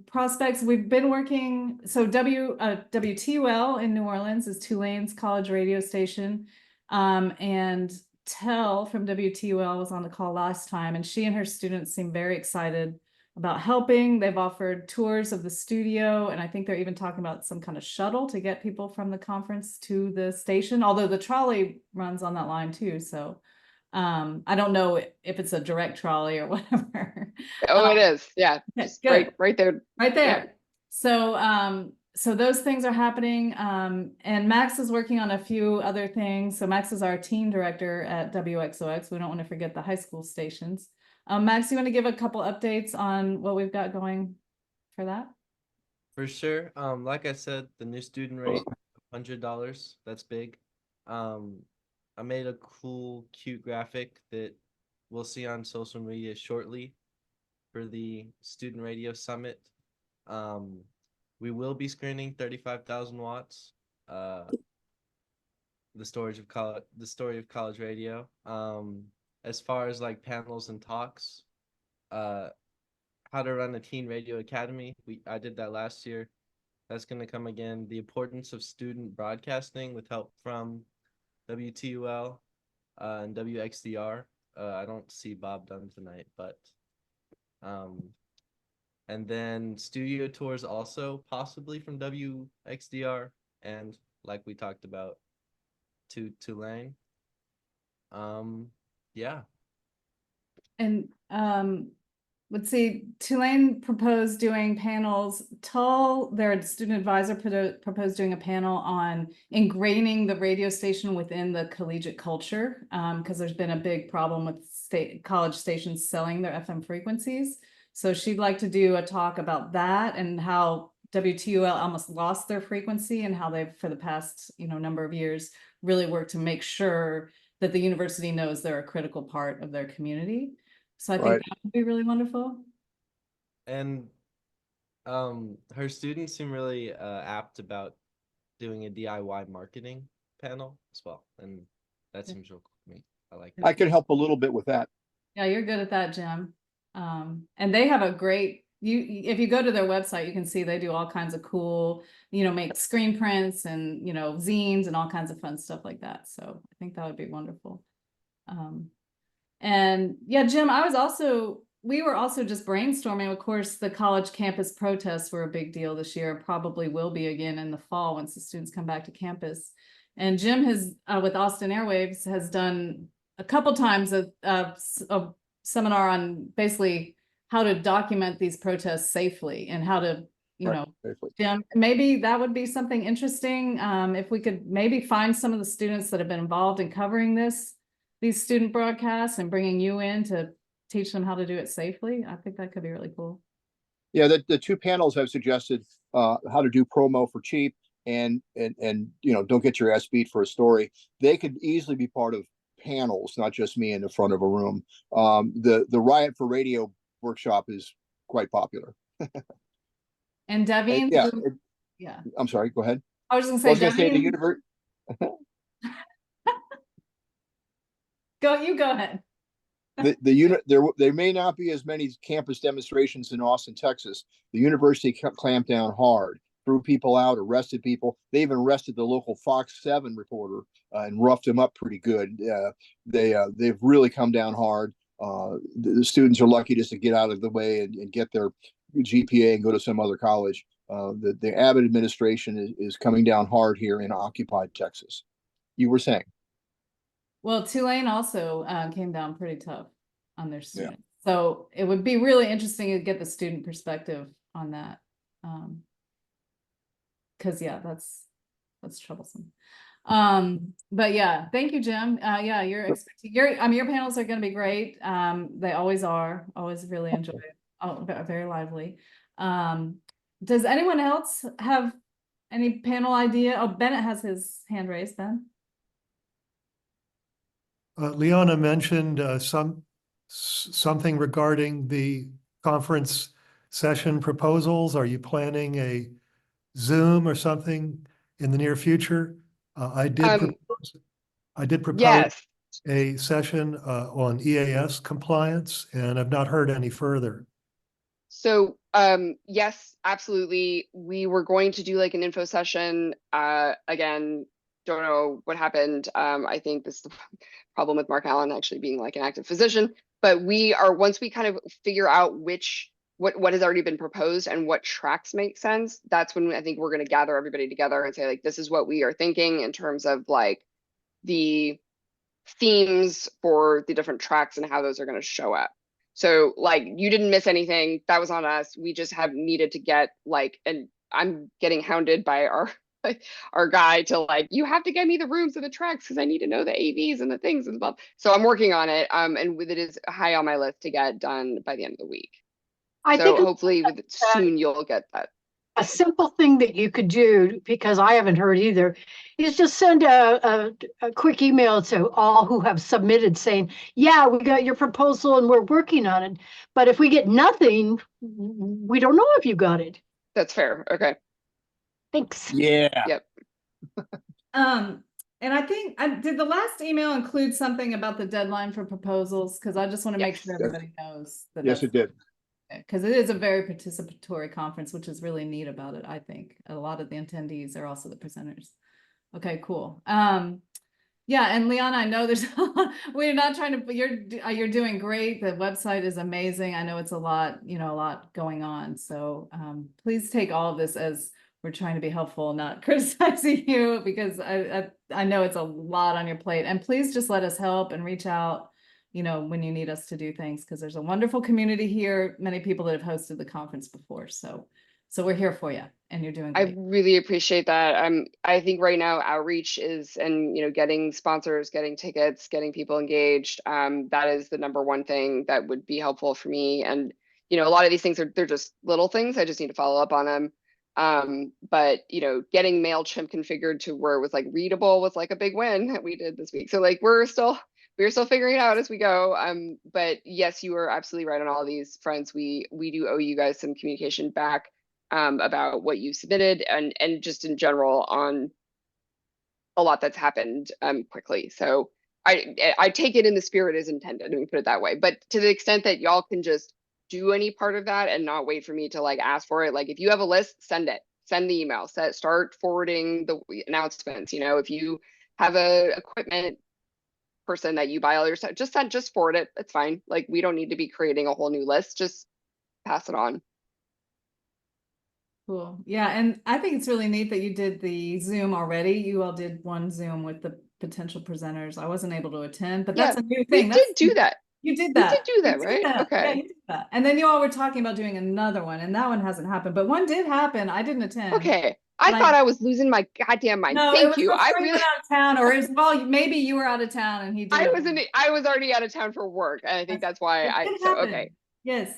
prospects we've been working. So WTUL in New Orleans is Tulane's college radio station. And Tell from WTUL was on the call last time, and she and her students seem very excited about helping. They've offered tours of the studio, and I think they're even talking about some kind of shuttle to get people from the conference to the station, although the trolley runs on that line too. So I don't know if it's a direct trolley or whatever. Oh, it is. Yeah. Just Good. right there. Right there. Yeah. So so those things are happening. And Max is working on a few other things. So Max is our team director at WXOX. We don't want to forget the high school stations. Max, you want to give a couple updates on what we've got going for that? For sure. Like I said, the new student rate, $100. That's big. I made a cool, cute graphic that we'll see on social media shortly for the Student Radio Summit. We will be screening 35,000 watts. The story of college radio. As far as like panels and talks, how to run a teen radio academy. I did that last year. That's going to come again. The importance of student broadcasting with help from WTUL and WXDR. I don't see Bob Dunn tonight, but and then studio tours also possibly from WXDR and like we talked about to Tulane. Yeah. And let's see, Tulane proposed doing panels. Tull, their student advisor, proposed doing a panel on ingraining the radio station within the collegiate culture, because there's been a big problem with college stations selling their FM frequencies. So she'd like to do a talk about that and how WTUL almost lost their frequency and how they've, for the past number of years, really worked to make sure that the university knows they're a critical part of their community. So I think that would be really wonderful. And her students seem really apt about doing a DIY marketing panel as well. And that seems real cool to me. I like that. I can help a little bit with that. Yeah, you're good at that, Jim. And they have a great, if you go to their website, you can see they do all kinds of cool, make screen prints and, zines and all kinds of fun stuff like that. So I think that would be wonderful. And yeah, Jim, we were also just brainstorming. Of course, the college campus protests were a big deal this year, probably will be again in the fall once the students come back to campus. And Jim has, with Austin Airwaves, has done a couple times a seminar on basically how to document these protests safely and how to, Jim, maybe that would be something interesting. If we could maybe find some of the students that have been involved in covering these student broadcasts and bringing you in to teach them how to do it safely. I think that could be really cool. Yeah, the two panels have suggested how to do promo for cheap and don't get your ass beat for a story. They could easily be part of panels, not just me in the front of a room. The Riot for Radio workshop is quite popular. And Devin, yeah. I'm sorry, go ahead. I was just gonna say, the university. Go ahead. There may not be as many campus demonstrations in Austin, Texas. The university clamped down hard, threw people out, arrested people. They even arrested the local Fox 7 reporter and roughed him up pretty good. They've really come down hard. The students are lucky just to get out of the way and get their GPA and go to some other college. The Abbott administration is coming down hard here in occupied Texas. You were saying? Well, Tulane also came down pretty tough on their students. Yeah. So it would be really interesting to get the student perspective on that. Because that's troublesome. But yeah, thank you, Jim. Yeah, your panels are going to be great. They always are. Always really enjoy it. Oh, very lively. Does anyone else have any panel idea? Oh, Bennett has his hand raised. Ben. Leona mentioned something regarding the conference session proposals. Are you planning a Zoom or something in the near future? I did propose Yes. a session on EAS compliance, and I've not heard any further. So, yes, absolutely. We were going to do like an info session. Again, don't know what happened. I think this is the problem with Mark Allen actually being like an active physician, but once we kind of figure out what has already been proposed and what tracks make sense, that's when I think we're going to gather everybody together and say like, this is what we are thinking in terms of like the themes for the different tracks and how those are going to show up. So like you didn't miss anything. That was on us. We just have needed to get like, and I'm getting hounded by our guy to like, you have to get me the rooms of the tracks because I need to know the AVs and the things and stuff. So I'm working on it. And with it is high on my list to get done by the end of the week. I So think hopefully soon you'll get that. a simple thing that you could do, because I haven't heard either, is just send a quick email to all who have submitted saying, yeah, we got your proposal and we're working on it. But if we get nothing, we don't know if you got it. That's fair. Okay. Thanks. Yeah. Yep. And I think, did the last email include something about the deadline for proposals? Because I just want to make Yes. sure everybody knows that. Yes, it did. Because it is a very participatory conference, which is really neat about it, I think. A lot of the attendees are also the presenters. Okay, cool. Yeah, and Liana, I know there's we're not trying to, but you're doing great. The website is amazing. I know it's a lot, a lot going on. So please take all of this as we're trying to be helpful, not criticizing you, because I know it's a lot on your plate. And please just let us help and reach out, when you need us to do things, because there's a wonderful community here, many people that have hosted the conference before. So we're here for you, and you're doing great. I really appreciate that. I think right now outreach is, and getting sponsors, getting tickets, getting people engaged. That is the number one thing that would be helpful for me. And a lot of these things they're just little things. I just need to follow up on them. But getting MailChimp configured to where it was like readable was like a big win that we did this week. So like we're still figuring it out as we go. But yes, you are absolutely right on all these fronts. We do owe you guys some communication back about what you submitted and just in general on a lot that's happened quickly. So I take it in the spirit as intended, let me put it that way. But to the extent that y'all can just do any part of that and not wait for me to like ask for it. Like if you have a list, send the email, start forwarding the announcements. If you have a equipment person that you buy all your stuff, just forward it. It's fine. Like we don't need to be creating a whole new list. Just pass it on. Cool. Yeah, and I think it's really neat that you did the Zoom already. You all did one Zoom with the potential presenters. I wasn't able to attend, but that's a new thing. We did do that. You did that. We did do that, right? Okay. Yeah, you did that. And then you all were talking about doing another one, and that one hasn't happened, but one did happen. I didn't attend. Okay. I thought I was losing my goddamn mind. No, Thank you. I really out of town, or maybe you were out of town and he did. I was already out of town for work, and I think that's why okay. Yes.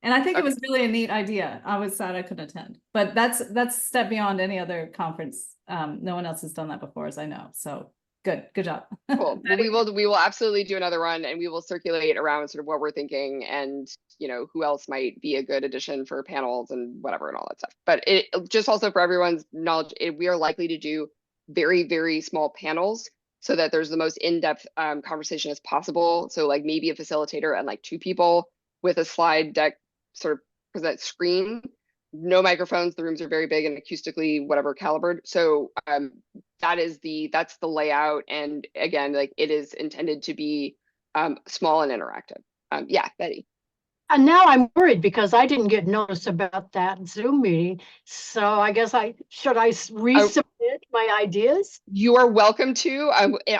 And I think it was really a neat idea. I was sad I couldn't attend, but that's a step beyond any other conference. No one else has done that before, as I know. So good job. Cool. Well, we will absolutely do another one, and we will circulate around sort of what we're thinking and who else might be a good addition for panels and whatever and all that stuff. But it just also for everyone's knowledge, we are likely to do very, very small panels so that there's the most in-depth conversation as possible. So like maybe a facilitator and like 2 people with a slide deck sort of present screen, no microphones. The rooms are very big and acoustically whatever calibered. So that's the layout. And again, like it is intended to be small and interactive. Yeah, Betty. And now I'm worried because I didn't get notice about that Zoom meeting. So I guess should I resubmit my ideas? You are welcome to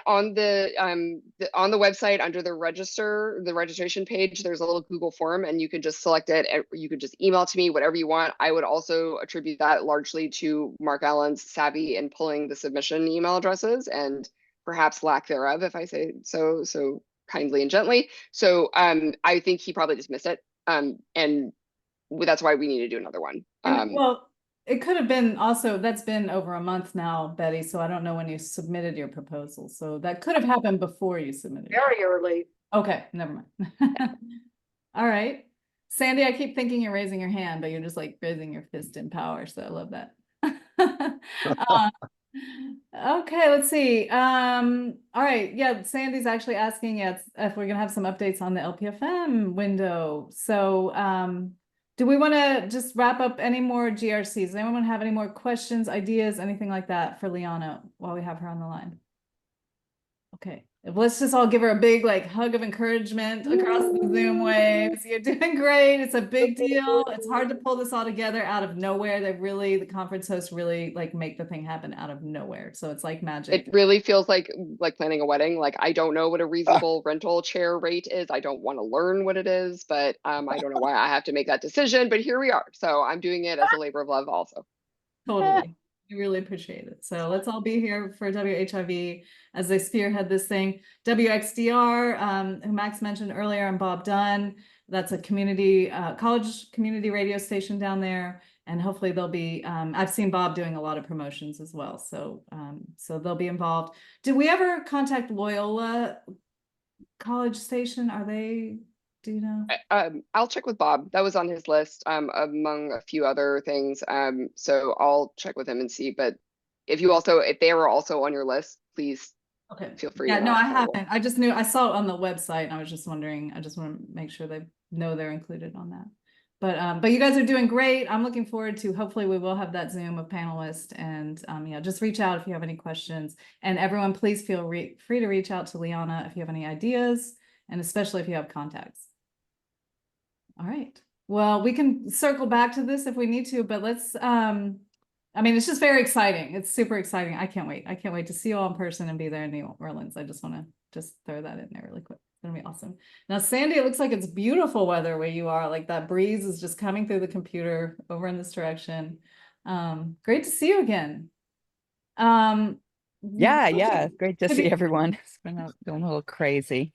on the website under the registration page. There's a little Google form, and you can just select it. And you could just email to me whatever you want. I would also attribute that largely to Mark Allen's savvy in pulling the submission email addresses and perhaps lack thereof, if I say so kindly and gently. So I think he probably just missed it. And that's why we need to do another one. Well, it could have been also, that's been over a month now, Betty, so I don't know when you submitted your proposal. So that could have happened before you submitted. Very early. Okay, never mind. All right. Sandy, I keep thinking you're raising your hand, but you're just like raising your fist in power, so I love that. Okay, let's see. All right, yeah, Sandy's actually asking if we're gonna have some updates on the LPFM window. So do we want to just wrap up any more GRCs? Does anyone have any more questions, ideas, anything like that for Liana while we have her on the line? Okay, let's just all give her a big like hug of encouragement across the Zoom waves. You're doing great. It's a big deal. It's hard to pull this all together out of nowhere. The conference hosts really like make the thing happen out of nowhere. So it's like magic. It really feels like planning a wedding. Like, I don't know what a reasonable rental chair rate is. I don't want to learn what it is, but I don't know why I have to make that decision, but here we are. So I'm doing it as a labor of love also. Totally. We really appreciate it. So let's all be here for WHIV as they spearhead this thing. WXDR, who Max mentioned earlier, and Bob Dunn. That's a community, college community radio station down there. And hopefully they'll be, I've seen Bob doing a lot of promotions as well. So, so they'll be involved. Did we ever contact Loyola College Station? Do you know? I'll check with Bob. That was on his list, among a few other things. So I'll check with him and see. But if they were also on your list, please feel free. Yeah, no, I haven't. I just knew I saw it on the website and I was just wondering, I just want to make sure they know they're included on that. But you guys are doing great. I'm looking forward to, hopefully we will have that Zoom of panelists, and yeah, just reach out if you have any questions. And everyone, please feel free to reach out to Liana if you have any ideas, and especially if you have contacts. All right. Well, we can circle back to this if we need to, but let's, I mean, it's just very exciting. It's super exciting. I can't wait. I can't wait to see you all in person and be there in New Orleans. I just want to just throw that in there really quick. It's gonna be awesome. Now, Sandy, it looks like it's beautiful weather where you are. Like that breeze is just coming through the computer over in this direction. Great to see you again. Yeah, great to see everyone. It's been going a little crazy.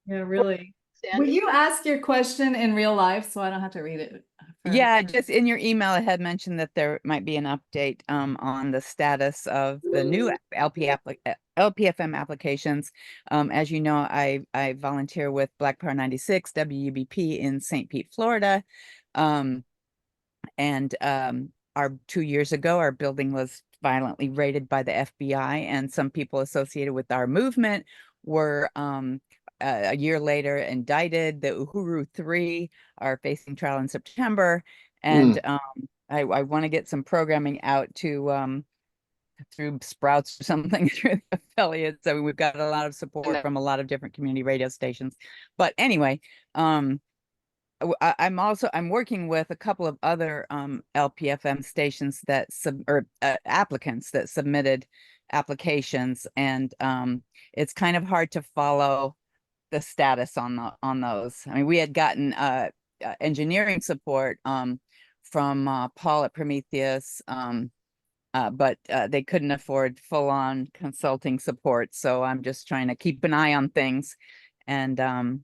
Yeah, really. Will you ask your question in real life so I don't have to read it? Yeah, just in your email, I had mentioned that there might be an update on the status of the new LPFM applications. As you know, I volunteer with Black Power 96 WUBP in St. Pete, Florida. And 2 years ago, our building was violently raided by the FBI, and some people associated with our movement were a year later indicted. The Uhuru 3 are facing trial in September, and I want to get some programming out to through Sprouts or something through the affiliates. So we've got a lot of support from a lot of different community radio stations. But anyway, I'm working with a couple of other LPFM stations that applicants that submitted applications, and it's kind of hard to follow the status on those. I mean, we had gotten engineering support from Paul at Prometheus, but they couldn't afford full-on consulting support. So I'm just trying to keep an eye on things, and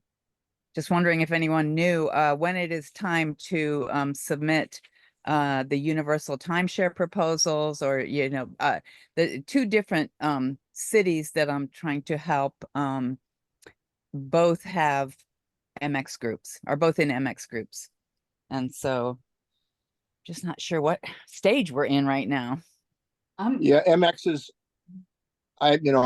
just wondering if anyone knew when it is time to submit the universal timeshare proposals, or the two different cities that I'm trying to help. Both have MX groups, are both in MX groups. And so just not sure what stage we're in right now. Yeah, MX is, I have a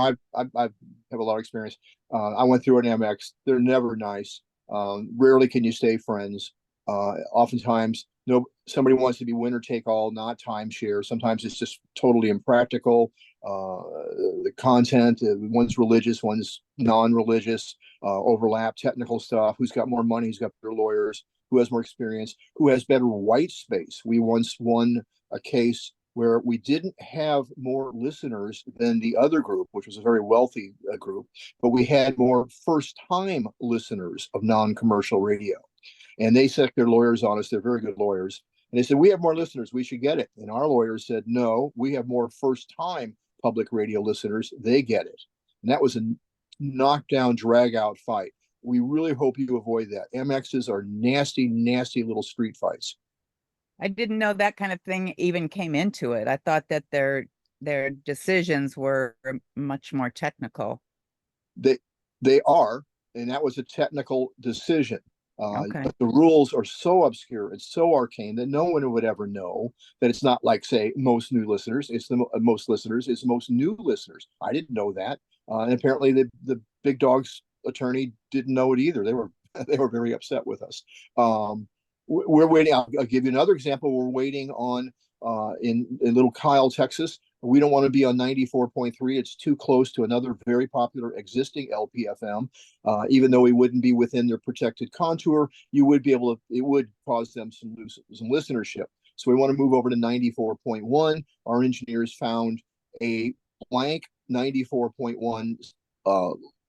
lot of experience. I went through an MX. They're never nice. Rarely can you stay friends. Oftentimes, somebody wants to be winner take all, not timeshare. Sometimes it's just totally impractical. The content, one's religious, one's non-religious, overlap, technical stuff. Who's got more money? Who's got better lawyers? Who has more experience? Who has better white space? We once won a case where we didn't have more listeners than the other group, which was a very wealthy group, but we had more first-time listeners of non-commercial radio. And they set their lawyers on us. They're very good lawyers. And they said, we have more listeners. We should get it. And our lawyers said, no, we have more first-time public radio listeners. They get it. And that was a knockdown, drag-out fight. We really hope you avoid that. MXs are nasty, nasty little street fights. I didn't know that kind of thing even came into it. I thought that their decisions were much more technical. They are, and that was a technical decision. Okay. But the rules are so obscure, it's so arcane that no one would ever know. That it's not like, say, most new listeners. It's the most listeners. It's most new listeners. I didn't know that, and apparently the big dog's attorney didn't know it either. They were they were very upset with us. We're waiting. I'll give you another example. We're waiting on in Little Kyle, Texas. We don't want to be on 94.3. It's too close to another very popular existing LPFM. Even though we wouldn't be within their protected contour, you would be able to, it would cause them some listenership. So we want to move over to 94.1. Our engineers found a blank 94.1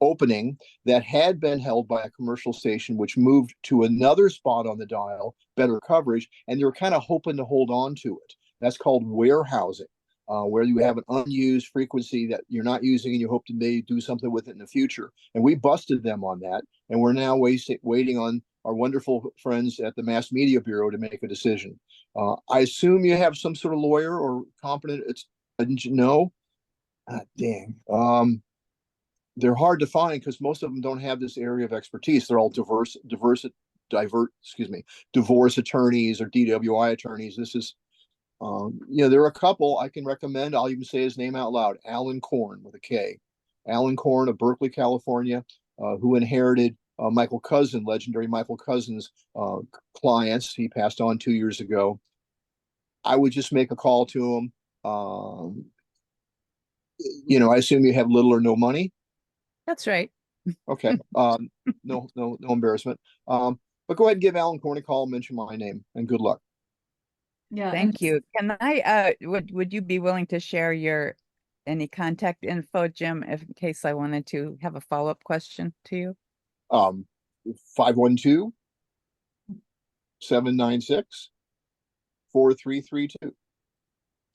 opening that had been held by a commercial station, which moved to another spot on the dial, better coverage, and they're kind of hoping to hold on to it. That's called warehousing. Where you have an unused frequency that you're not using and you hope to maybe do something with it in the future. And we busted them on that. And we're now waiting on our wonderful friends at the Mass Media Bureau to make a decision. I assume you have some sort of lawyer or competent, didn't you know? Dang. They're hard to find because most of them don't have this area of expertise. They're all divorce attorneys or DWI attorneys. This is, there are a couple I can recommend. I'll even say his name out loud. Alan Korn with a K. Alan Korn of Berkeley, California, who inherited legendary Michael Cousin's clients. He passed on 2 years ago. I would just make a call to him. I assume you have little or no money. That's right. Okay. No embarrassment. But go ahead and give Alan Korn a call, mention my name, and good luck. Yeah. Thank you. Can I, would you be willing to share any contact info, Jim, in case I wanted to have a follow-up question to you? 512-796-4332.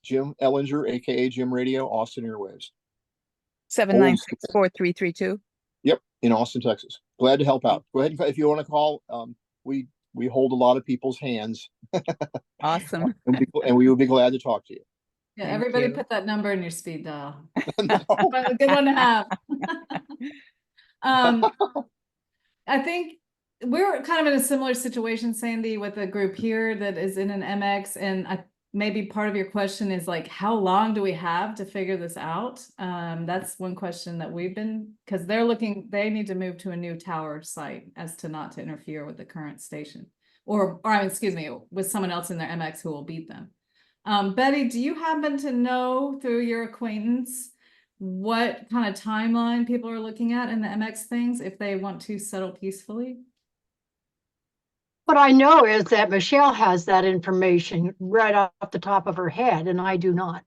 Jim Ellinger, aka Jim Radio, Austin Airwaves. 796-4332. Yep, in Austin, Texas. Glad to help out. Go ahead, if you want to call. We hold a lot of people's hands. Awesome. and we would be glad to talk to you. Yeah, Thank everybody you. put that number in your speed dial. No. A good one to have. I think we're kind of in a similar situation, Sandy, with a group here that is in an MX, and maybe part of your question is like, how long do we have to figure this out? That's one question that we've been, because they need to move to a new tower site as to not to interfere with the current station, or excuse me, with someone else in their MX who will beat them. Betty, do you happen to know through your acquaintance what kind of timeline people are looking at in the MX things if they want to settle peacefully? What I know is that Michelle has that information right off the top of her head, and I do not.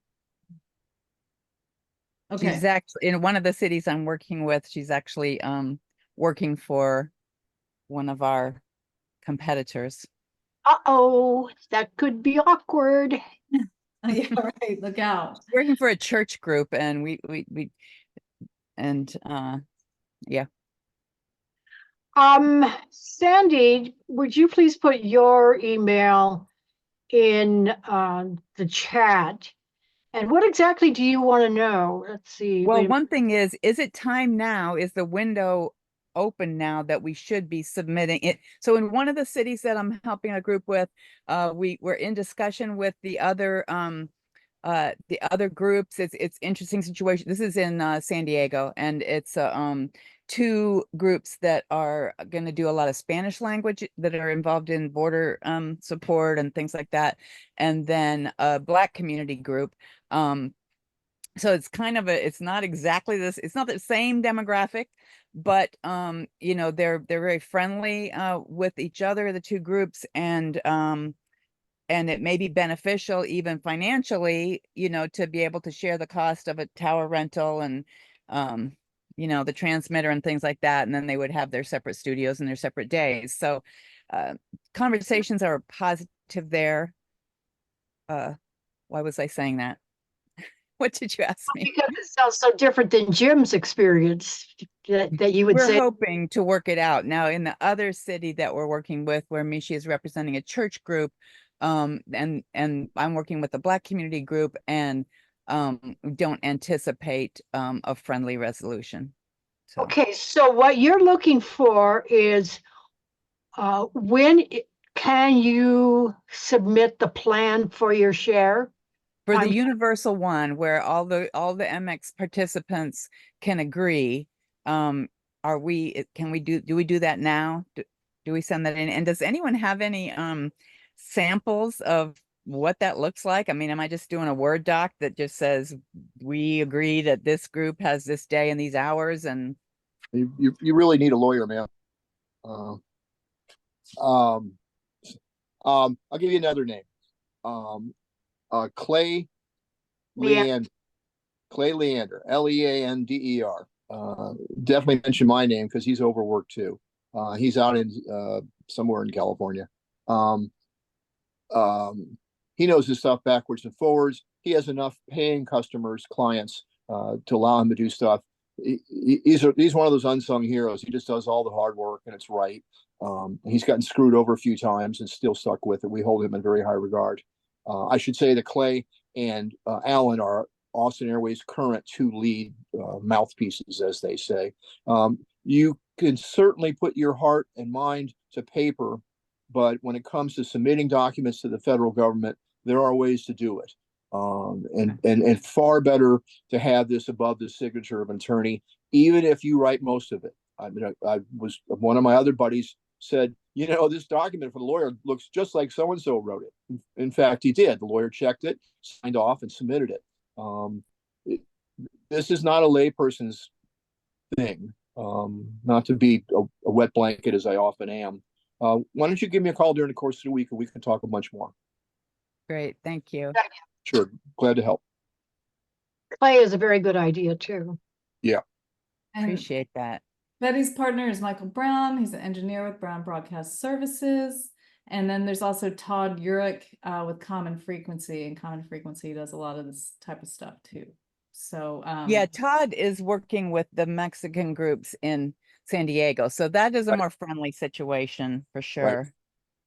Okay. She's actually in one of the cities I'm working with. She's actually working for one of our competitors. Uh-oh, that could be awkward. Yeah, right. Look out. Working for a church group, and yeah. Sandy, would you please put your email in the chat? And what exactly do you want to know? Let's see. Well, one thing is it time now? Is the window open now that we should be submitting it? So in one of the cities that I'm helping a group with, we're in discussion with the other groups. It's interesting situation. This is in San Diego, and it's two groups that are going to do a lot of Spanish language that are involved in border support and things like that, and then a Black community group. So it's kind of it's not exactly this, it's not the same demographic, but they're very friendly with each other, the two groups, and it may be beneficial even financially, to be able to share the cost of a tower rental and the transmitter and things like that, and then they would have their separate studios and their separate days. So conversations are positive there. Why was I saying that? What did you ask me? Because it sounds so different than Jim's experience that you would say. We're hoping to work it out. Now, in the other city that we're working with, where Mishi is representing a church group, and I'm working with the Black community group, and don't anticipate a friendly resolution. So Okay, so what you're looking for is can you submit the plan for your share? for the I'm- universal one where all the MX participants can agree, can we do that now? Do we send that in? And does anyone have any samples of what that looks like? I mean, am I just doing a Word doc that just says we agree that this group has this day and these hours? And You really need a lawyer, man. I'll give you another name. Clay Leander, Leander. Definitely mention my name because he's overworked too. He's out in somewhere in California. He knows his stuff backwards and forwards. He has enough paying customers, clients, to allow him to do stuff. He's one of those unsung heroes. He just does all the hard work and it's right. He's gotten screwed over a few times and still stuck with it. We hold him in very high regard. I should say that Clay and Alan are Austin Airways' current two lead mouthpieces, as they say. You can certainly put your heart and mind to paper, but when it comes to submitting documents to the federal government, there are ways to do it. And far better to have this above the signature of an attorney, even if you write most of it. I mean, I was one of my other buddies said, you know, this document from the lawyer looks just like so-and-so wrote it. In fact, he did. The lawyer checked it, signed off, and submitted it. This is not a layperson's thing, not to be a wet blanket as I often am. Why don't you give me a call during the course of the week and we can talk a bunch more. great, thank you. Sure, glad to help. Clay is a very good idea too. Yeah. And Appreciate that. Betty's partner is Michael Brown. He's an engineer with Brown Broadcast Services. And then there's also Todd Urich with Common Frequency, and Common Frequency does a lot of this type of stuff too. So Yeah, Todd is working with the Mexican groups in San Diego, so that is a Right. more friendly situation for sure.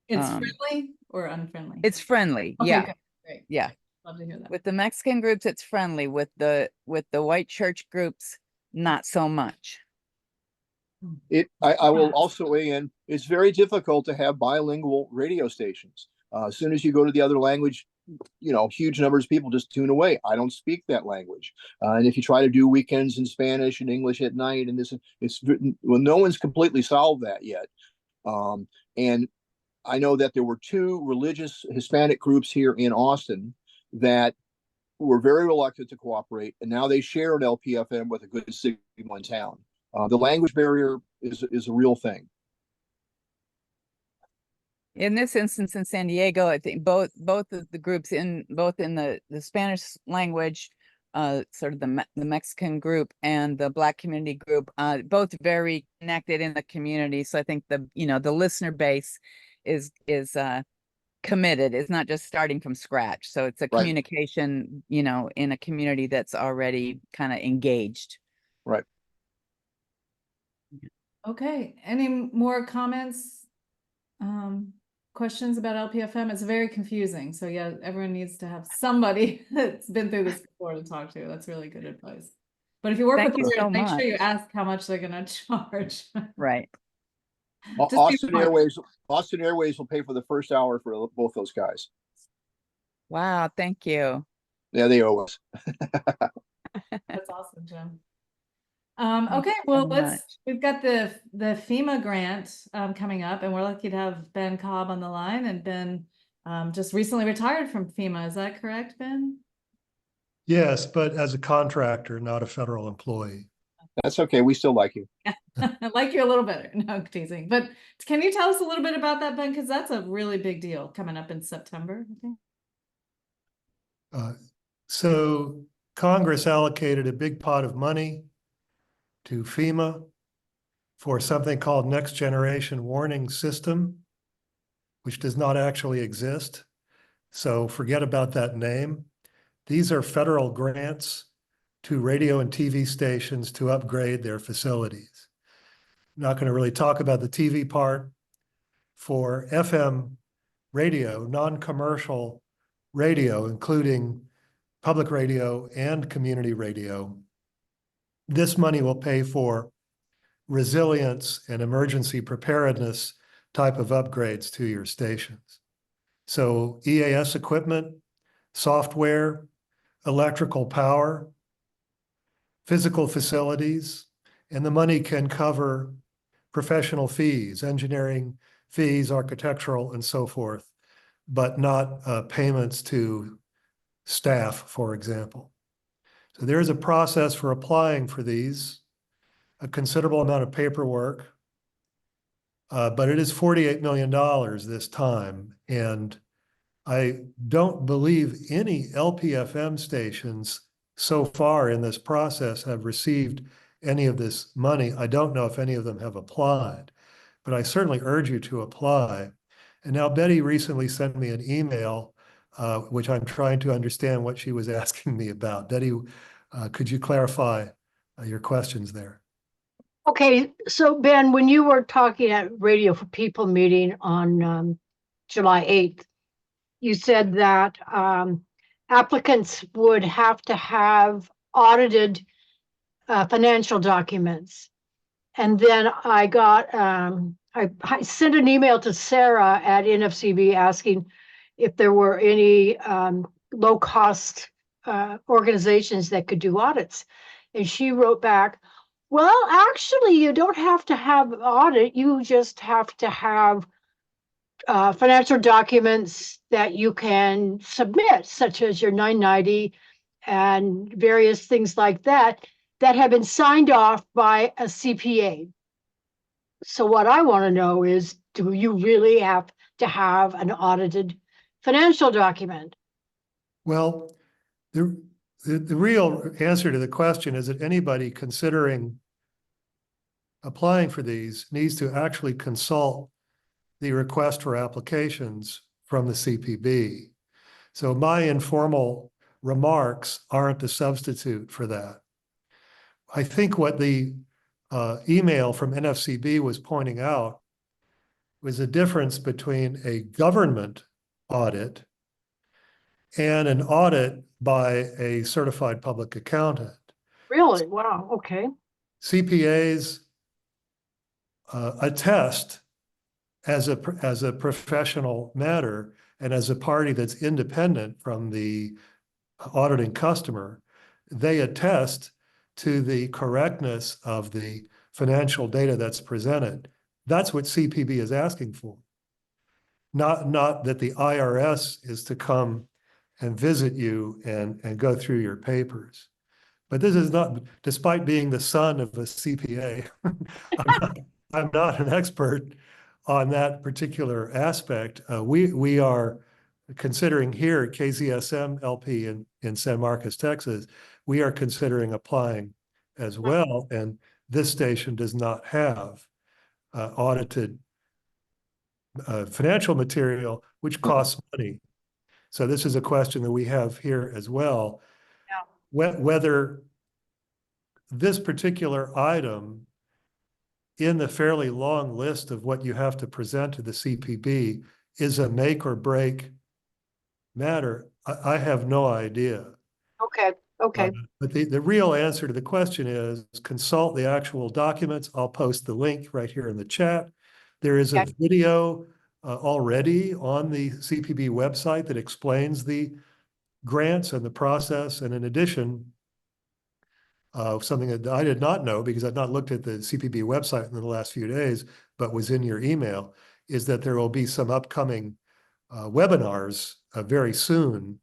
it's um, friendly or unfriendly? It's friendly, Okay, yeah, good. Great. yeah. Love to hear that. With the Mexican groups, it's friendly. With the white church groups, not so much. I will also weigh in. It's very difficult to have bilingual radio stations. As soon as you go to the other language, you know, huge numbers of people just tune away. I don't speak that language. And if you try to do weekends in Spanish and English at night, and it's well, no one's completely solved that yet. And I know that there were two religious Hispanic groups here in Austin that were very reluctant to cooperate, and now they share an LPFM with a good signal in town. The language barrier is a real thing. In this instance in San Diego, I think both of the groups in the Spanish language, sort of the Mexican group and the Black community group, both very connected in the community. So I think the listener base is committed. It's not just starting from scratch. So it's a Right. communication, in a community that's already kind of engaged. Right. Okay, any more comments? Questions about LPFM? It's very confusing. So yeah, everyone needs to have somebody that's been through this before to talk to. That's really good advice. But if you work Thank with you lawyers, so make sure you much. ask how much they're gonna charge. Right. Just be Austin smart. Airways will pay for the first hour for both those guys. Wow. Thank you. Yeah, they owe us. That's awesome, Jim. Thank Okay, you well, so much. we've got the FEMA grant coming up, and we're lucky to have Ben Cobb on the line, and Ben just recently retired from FEMA. Is that correct, Ben? Yes, but as a contractor, not a federal employee. That's okay. We still like you. I like you a little better. No, I'm teasing. But can you tell us a little bit about that, Ben? Because that's a really big deal coming up in September, I think. So Congress allocated a big pot of money to FEMA for something called Next Generation Warning System, which does not actually exist. So forget about that name. These are federal grants to radio and TV stations to upgrade their facilities. I'm not going to really talk about the TV part. For FM radio, non-commercial radio, including public radio and community radio. This money will pay for resilience and emergency preparedness type of upgrades to your stations. So EAS equipment, software, electrical power, physical facilities, and the money can cover professional fees, engineering fees, architectural, and so forth, but not payments to staff, for example. So there's a process for applying for these, a considerable amount of paperwork, but it is $48 million this time. And I don't believe any LPFM stations so far in this process have received any of this money. I don't know if any of them have applied, but I certainly urge you to apply. And now Betty recently sent me an email, which I'm trying to understand what she was asking me about. Betty, could you clarify your questions there? Okay, so Ben, when you were talking at Radio for People meeting on July 8th, you said that applicants would have to have audited financial documents. And then I got, I sent an email to Sarah at NFCB asking if there were any low-cost organizations that could do audits. And she wrote back, well, actually, you don't have to have audit. You just have to have financial documents that you can submit, such as your 990 and various things like that, that have been signed off by a CPA. So what I want to know is, do you really have to have an audited financial document? Well, the real answer to the question is that anybody considering applying for these needs to actually consult the request for applications from the CPB. So my informal remarks aren't a substitute for that. I think what the email from NFCB was pointing out was a difference between a government audit and an audit by a certified public accountant. Really? Wow. Okay. CPAs attest as a professional matter and as a party that's independent from the auditing customer, they attest to the correctness of the financial data that's presented. That's what CPB is asking for. Not that the IRS is to come and visit you and go through your papers. But this is not, despite being the son of a CPA, I'm not an expert on that particular aspect. We are considering here at KZSM LP in San Marcos, Texas, we are considering applying as well. And this station does not have audited financial material, which costs money. So this is a question that we have here as well. Yeah. Whether this particular item in the fairly long list of what you have to present to the CPB is a make or break matter, I have no idea. Okay. Okay. But the real answer to the question is consult the actual documents. I'll post the link right here in the chat. There is a video already on the CPB website that explains the grants and the process. And in addition, something that I did not know because I've not looked at the CPB website in the last few days, but was in your email, is that there will be some upcoming webinars very soon.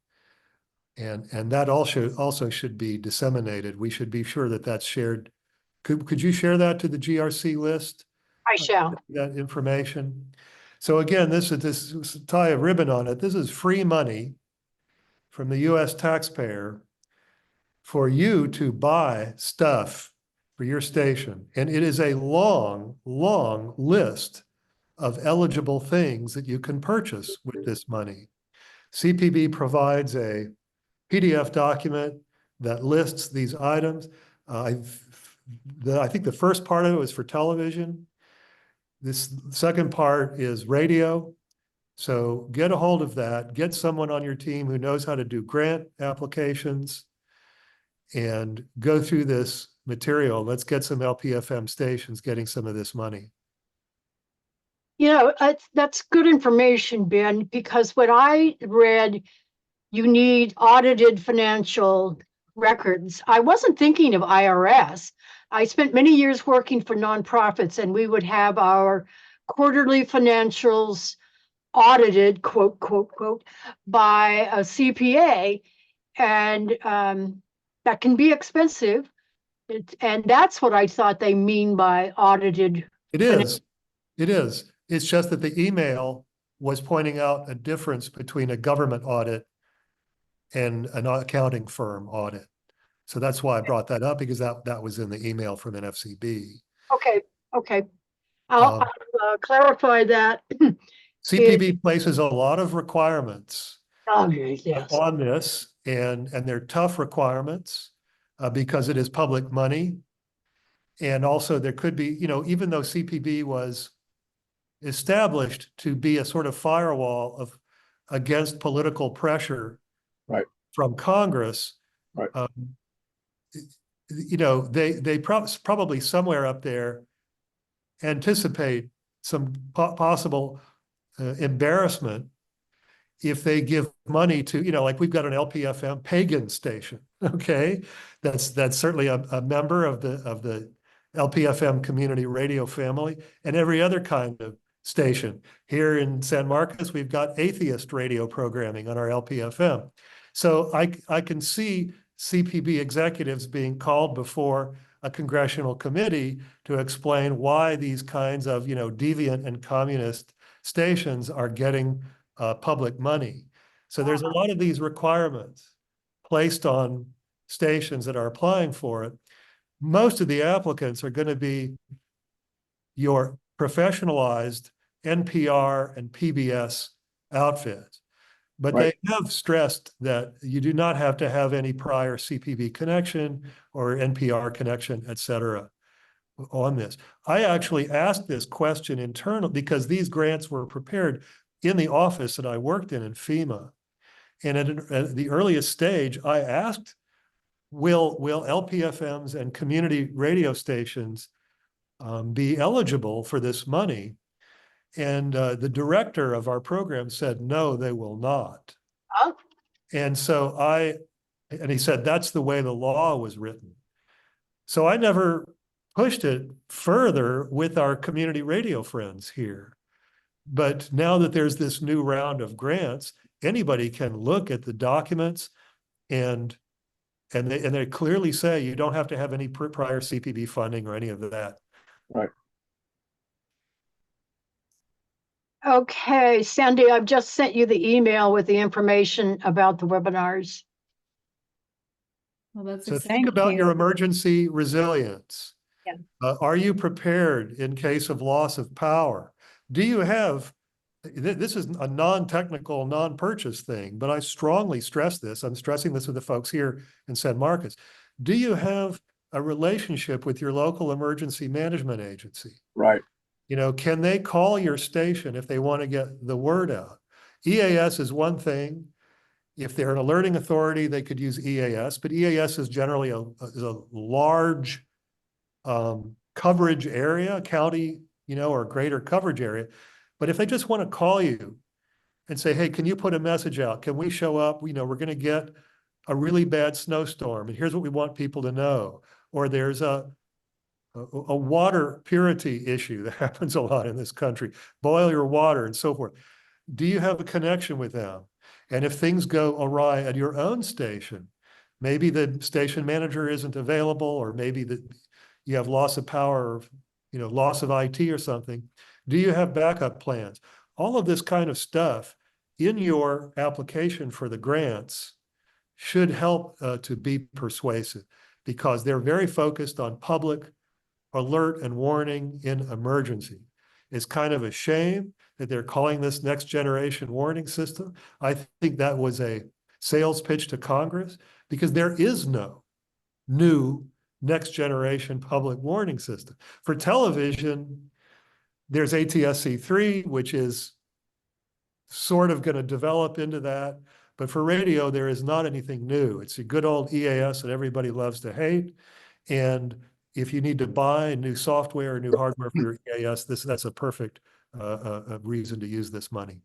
And that also should be disseminated. We should be sure that that's shared. Could you share that to the GRC list? I shall. That information. So again, this tie a ribbon on it. This is free money from the US taxpayer for you to buy stuff for your station. And it is a long, long list of eligible things that you can purchase with this money. CPB provides a PDF document that lists these items. I think the first part of it was for television. This second part is radio. So get a hold of that, get someone on your team who knows how to do grant applications and go through this material. Let's get some LPFM stations getting some of this money. You know, that's good information, Ben, because when I read you need audited financial records, I wasn't thinking of IRS. I spent many years working for nonprofits, and we would have our quarterly financials audited, quote, quote, quote, by a CPA. And that can be expensive. And that's what I thought they mean by audited. It is. It is. It's just that the email was pointing out a difference between a government audit and an accounting firm audit. So that's why I brought that up, because that was in the email from NFCB. Okay, okay. I'll clarify that. CPB places a lot of requirements Yes. on this, and they're tough requirements because it is public money. And also there could be, you know, even though CPB was established to be a sort of firewall of against political pressure from Congress, you know, they probably somewhere up there anticipate some possible embarrassment if they give money to, you know, like we've got an LPFM pagan station, okay? That's certainly a member of the LPFM community radio family, and every other kind of station. Here in San Marcos, we've got atheist radio programming on our LPFM. So I can see CPB executives being called before a congressional committee to explain why these kinds of, you know, deviant and communist stations are getting public money. So there's a lot of these requirements placed on stations that are applying for it. Most of the applicants are going to be your professionalized NPR and PBS outfits. But they have stressed that you do not have to have any prior CPB connection or NPR connection, et cetera, on this. I actually asked this question internally because these grants were prepared in the office that I worked in FEMA. And at the earliest stage, I asked, will LPFMs and community radio stations be eligible for this money? And the director of our program said, no, they will not. Oh. And so and he said, that's the way the law was written. So I never pushed it further with our community radio friends here. But now that there's this new round of grants, anybody can look at the documents and they clearly say you don't have to have any prior CPB funding or any of that. Right. Okay, Sandy, I've just sent you the email with the information about the webinars. Well, that's So think about your emergency resilience. Yeah. Are you prepared in case of loss of power? Do you have, this is a non-technical, non-purchase thing, but I strongly stress this. I'm stressing this with the folks here in San Marcos. Do you have a relationship with your local emergency management agency? Right. You know, can they call your station if they want to get the word out? EAS is one thing. If they're an alerting authority, they could use EAS, but EAS is generally a large coverage area, county, you know, or greater coverage area. But if they just want to call you and say, hey, can you put a message out? Can we show up? You know, we're going to get a really bad snowstorm, and here's what we want people to know. Or there's a water purity issue that happens a lot in this country. Boil your water and so forth. Do you have a connection with them? And if things go awry at your own station, maybe the station manager isn't available, or maybe that you have loss of power, or, you know, loss of IT or something. Do you have backup plans? All of this kind of stuff in your application for the grants should help to be persuasive, because they're very focused on public alert and warning in emergency. It's kind of a shame that they're calling this next generation warning system. I think that was a sales pitch to Congress, because there is no new next generation public warning system. For television, there's ATSC 3, which is sort of going to develop into that. But for radio, there is not anything new. It's a good old EAS that everybody loves to hate. And if you need to buy new software or new hardware for your EAS, that's a perfect reason to use this money.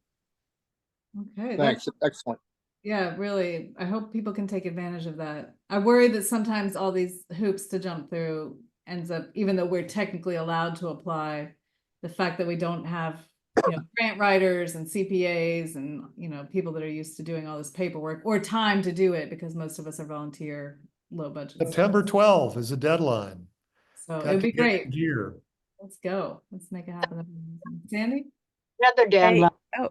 Okay, Thanks. Excellent. yeah, really. I hope people can take advantage of that. I worry that sometimes all these hoops to jump through ends up, even though we're technically allowed to apply, the fact that we don't have, grant writers and CPAs and, people that are used to doing all this paperwork or time to do it, because most of us are volunteer, low budget. September 12th is the deadline. So Got it'd to be get great. in gear. Let's go. Let's make it happen. Sandy? Another deadline.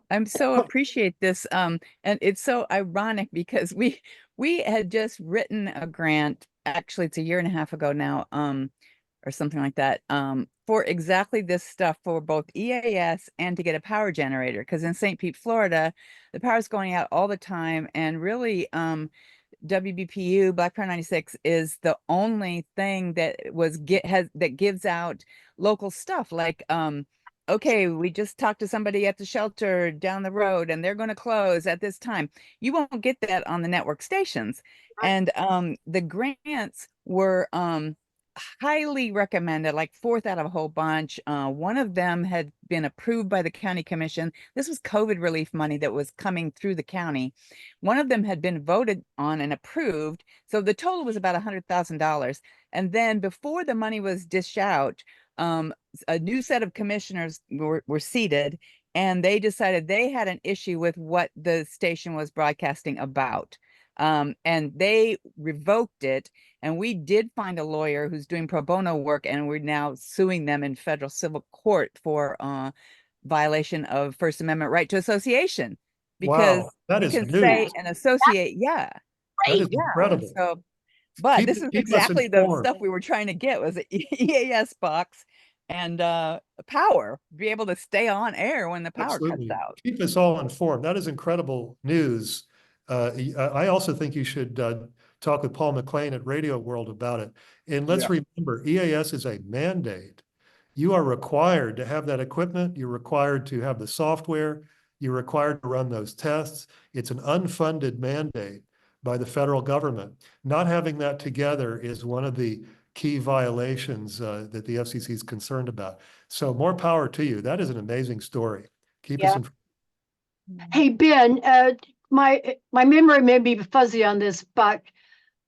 I'm so appreciate this. And it's so ironic because we had just written a grant, actually it's a year and a half ago now, or something like that, for exactly this stuff for both EAS and to get a power generator. Because in St. Pete, Florida, the power is going out all the time, and really, WBPU Black Power 96 is the only thing that that gives out local stuff like okay, we just talked to somebody at the shelter down the road and they're going to close at this time. You won't get that on the network stations. And the grants were highly recommended, like fourth out of a whole bunch. One of them had been approved by the county commission. This was COVID relief money that was coming through the county. One of them had been voted on and approved. So the total was about $100,000. And then before the money was dished out, a new set of commissioners were seated, and they decided they had an issue with what the station was broadcasting about. And they revoked it. And we did find a lawyer who's doing pro bono work, and we're now suing them in federal civil court for violation of First Amendment right to association. Because Wow, that you is can new. say and associate, yeah. That is Yeah. incredible. So, but this is keep us exactly the informed. stuff we were trying to get, was an EAS box and power, be able to stay on air when the power Absolutely. cuts out. Keep us all informed. That is incredible news. I also think you should talk with Paul McLean at Radio World about it. And let's remember, EAS is a mandate. You are required to have that equipment. You're required to have the software. You're required to run those tests. It's an unfunded mandate by the federal government. Not having that together is one of the key violations that the FCC is concerned about. So more power to you. That is an amazing story. Keep us informed. Hey, Ben, my memory may be fuzzy on this, but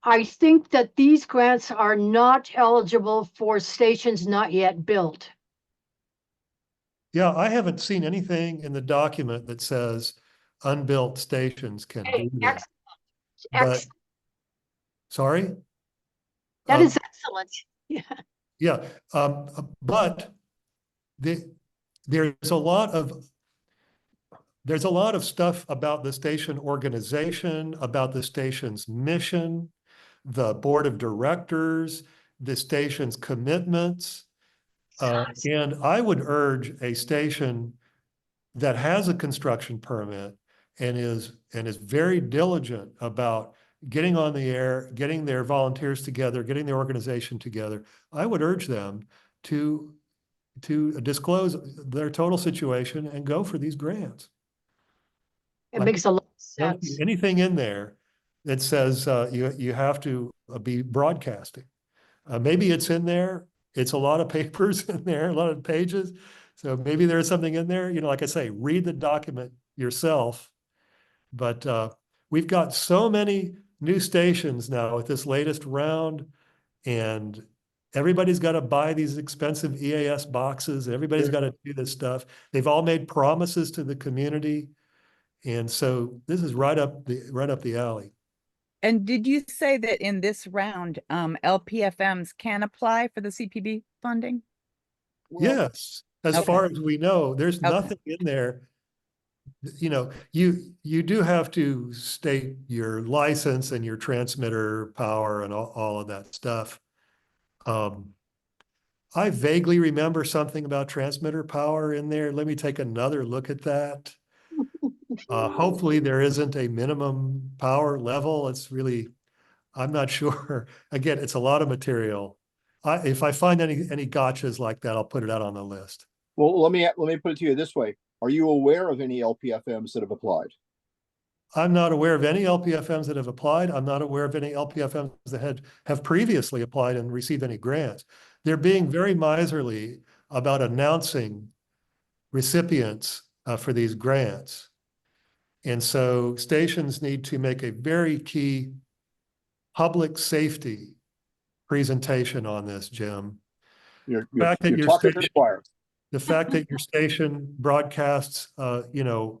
I think that these grants are not eligible for stations not yet built. Yeah, I haven't seen anything in the document that says unbuilt stations can do this. But, sorry? That is excellent. Yeah. Yeah, but there's a lot of stuff about the station organization, about the station's mission, the board of directors, the station's commitments. And I would urge a station that has a construction permit and is very diligent about getting on the air, getting their volunteers together, getting their organization together. I would urge them to disclose their total situation and go for these grants. It makes a lot of sense. Anything in there that says you have to be broadcasting. Maybe it's in there. It's a lot of papers in there, a lot of pages. So maybe there's something in there. Like I say, read the document yourself. But we've got so many new stations now with this latest round, and everybody's got to buy these expensive EAS boxes. Everybody's got to do this stuff. They've all made promises to the community. And so this is right up the alley. And did you say that in this round, LPFMs can apply for the CPB funding? Yes, as far as we know, there's nothing in there. You do have to state your license and your transmitter power and all of that stuff. I vaguely remember something about transmitter power in there. Let me take another look at that. Hopefully there isn't a minimum power level. I'm not sure. Again, it's a lot of material. If I find any gotchas like that, I'll put it out on the list. Well, let me put it to you this way. Are you aware of any LPFMs that have applied? I'm not aware of any LPFMs that have applied. I'm not aware of any LPFMs that have previously applied and received any grants. They're being very miserly about announcing recipients for these grants. And so stations need to make a very key public safety presentation on this, Jim. You're You're talking to the choir. The fact that your station broadcasts, the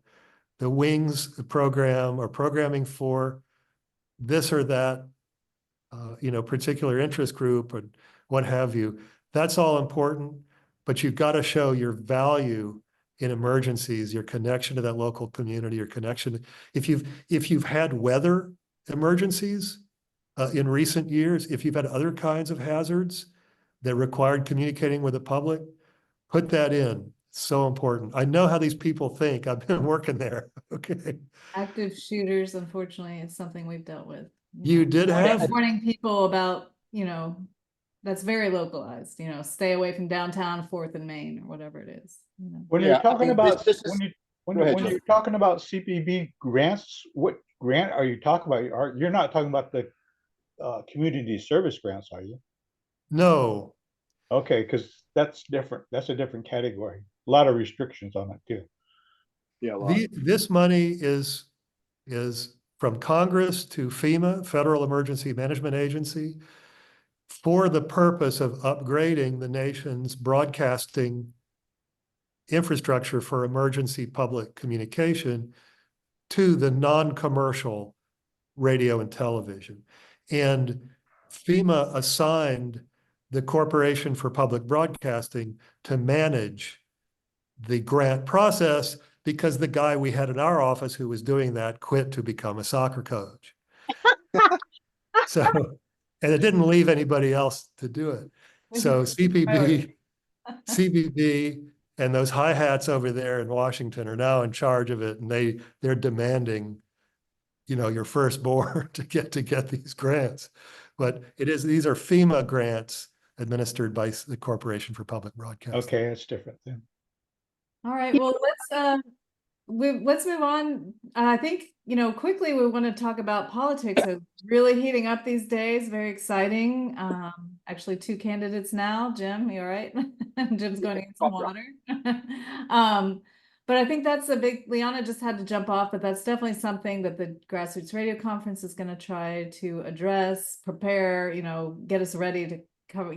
Wings program or programming for this or that, particular interest group or what have you, that's all important, but you've got to show your value in emergencies, your connection to that local community, your connection. If you've had weather emergencies in recent years, if you've had other kinds of hazards that required communicating with the public, put that in. So important. I know how these people think. I've been working there. Okay. Active shooters, unfortunately, is something we've dealt with. You did have warning people about, that's very localized, stay away from downtown 4th and Main or whatever it is. When Yeah, you're I talking mean, about this is- when Go ahead, you're Jeff. talking about CPB grants, what grant are you talking about? You're not talking about the community service grants, are you? no. Okay, because that's different. That's a different category. A lot of restrictions on it too. Yeah, a lot. This money is from Congress to FEMA, Federal Emergency Management Agency, for the purpose of upgrading the nation's broadcasting infrastructure for emergency public communication to the non-commercial radio and television. And FEMA assigned the Corporation for Public Broadcasting to manage the grant process because the guy we had in our office who was doing that quit to become a soccer coach. So, and it didn't leave anybody else to do it. So CPB and those hi-hats over there in Washington are now in charge of it, and they're demanding, your firstborn to get these grants. But these are FEMA grants administered by the Corporation for Public Broadcasting. Okay, it's different then. All right, well, let's move on. I think, quickly we want to talk about politics. It's really heating up these days, very exciting. Actually 2 candidates now. Jim, you all right? Jim's going to get some water. But I think that's a big, Liana just had to jump off, but that's definitely something that the Grassroots Radio Conference is going to try to address, prepare, get us ready to cover,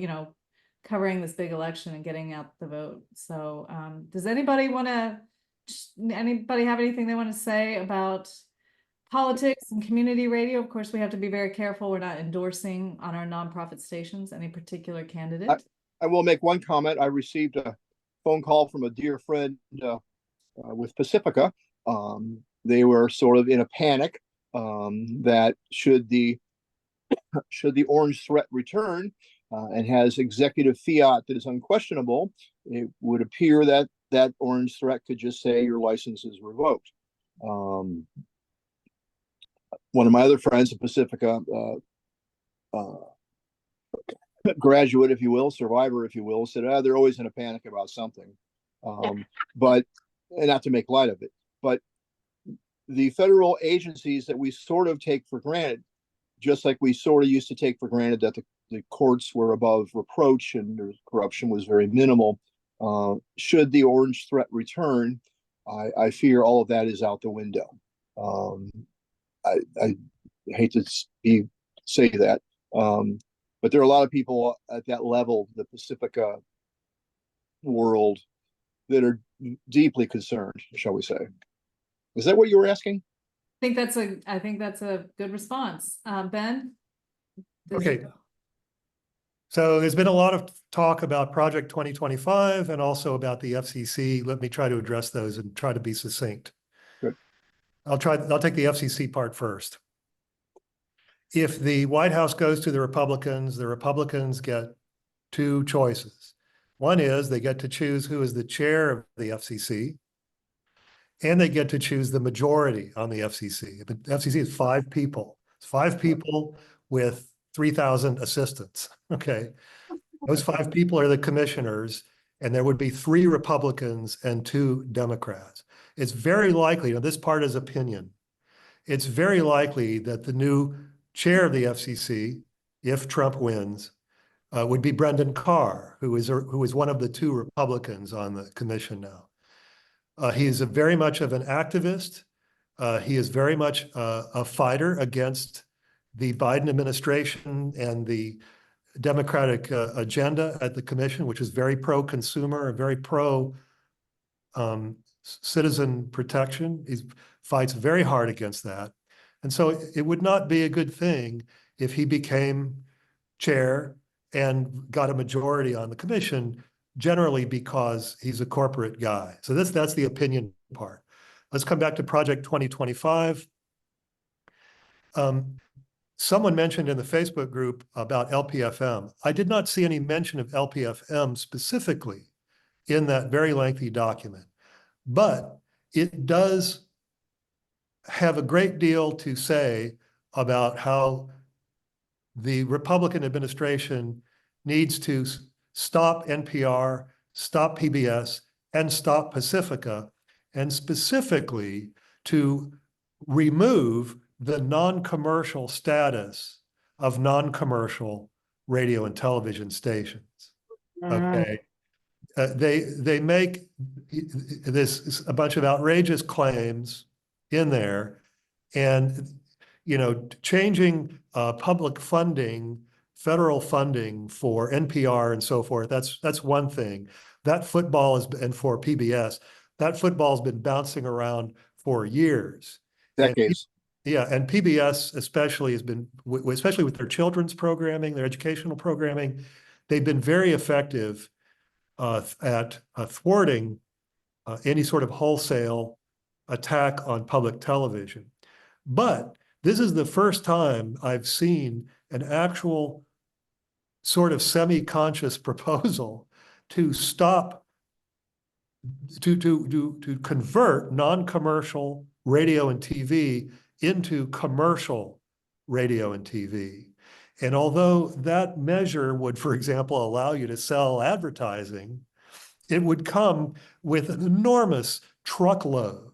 covering this big election and getting out the vote. So does anybody have anything they want to say about politics and community radio? Of course, we have to be very careful. We're not endorsing on our nonprofit stations any particular candidate. I will make one comment. I received a phone call from a dear friend with Pacifica. They were sort of in a panic that should the orange threat return and has executive fiat that is unquestionable, it would appear that that orange threat could just say your license is revoked. One of my other friends at Pacifica, graduate, if you will, survivor, if you will, said, they're always in a panic about something. But, and not to make light of it, but the federal agencies that we sort of take for granted, just like we sort of used to take for granted that the courts were above reproach and their corruption was very minimal. Should the orange threat return, I fear all of that is out the window. I hate to say that, but there are a lot of people at that level, the Pacifica world, that are deeply concerned, shall we say. Is that what you were asking? I think that's a good response. Ben? Okay. So there's been a lot of talk about Project 2025 and also about the FCC. Let me try to address those and try to be succinct. Good. I'll take the FCC part first. If the White House goes to the Republicans get 2 choices. One is they get to choose who is the chair of the FCC, and they get to choose the majority on the FCC. The FCC is 5 people. It's 5 people with 3,000 assistants. Okay. Those 5 people are the commissioners, and there would be 3 Republicans and 2 Democrats. It's very likely, now this part is opinion, it's very likely that the new chair of the FCC, if Trump wins, would be Brendan Carr, who is one of the 2 Republicans on the commission now. He is very much of an activist. He is very much a fighter against the Biden administration and the Democratic agenda at the commission, which is very pro-consumer and very pro citizen protection. He fights very hard against that. And so it would not be a good thing if he became chair and got a majority on the commission, generally because he's a corporate guy. So that's the opinion part. Let's come back to Project 2025. Someone mentioned in the Facebook group about LPFM. I did not see any mention of LPFM specifically in that very lengthy document, but it does have a great deal to say about how the Republican administration needs to stop NPR, stop PBS, and stop Pacifica, and specifically to remove the non-commercial status of non-commercial radio and television stations. Okay. They make a bunch of outrageous claims in there, and changing public funding, federal funding for NPR and so forth, that's one thing. That football and for PBS, that football's been bouncing around for years. Decades. And PBS especially has been, especially with their children's programming, their educational programming, they've been very effective at thwarting any sort of wholesale attack on public television. But this is the first time I've seen an actual sort of semi-conscious proposal to stop, to convert non-commercial radio and TV into commercial radio and TV. And although that measure would, for example, allow you to sell advertising, it would come with an enormous truckload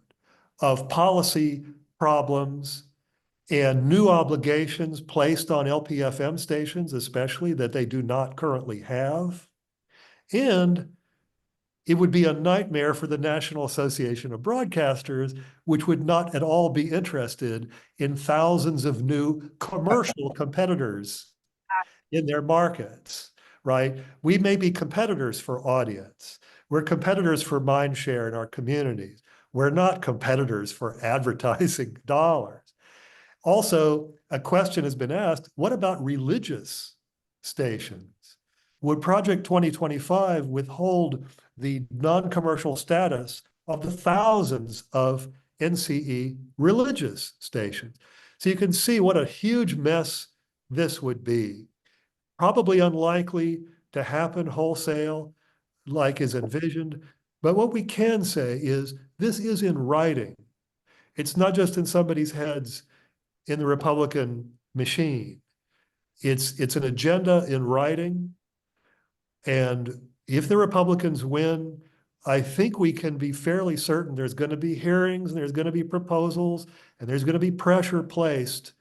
of policy problems and new obligations placed on LPFM stations, especially that they do not currently have. And it would be a nightmare for the National Association of Broadcasters, which would not at all be interested in thousands of new commercial competitors in their markets, right? We may be competitors for audience. We're competitors for mind share in our communities. We're not competitors for advertising dollars. Also, a question has been asked, what about religious stations? Would Project 2025 withhold the non-commercial status of the thousands of NCE religious stations? So you can see what a huge mess this would be. Probably unlikely to happen wholesale like is envisioned, but what we can say is this is in writing. It's not just in somebody's heads in the Republican machine. It's an agenda in writing. And if the Republicans win, I think we can be fairly certain there's going to be hearings and there's going to be proposals and there's going to be pressure placed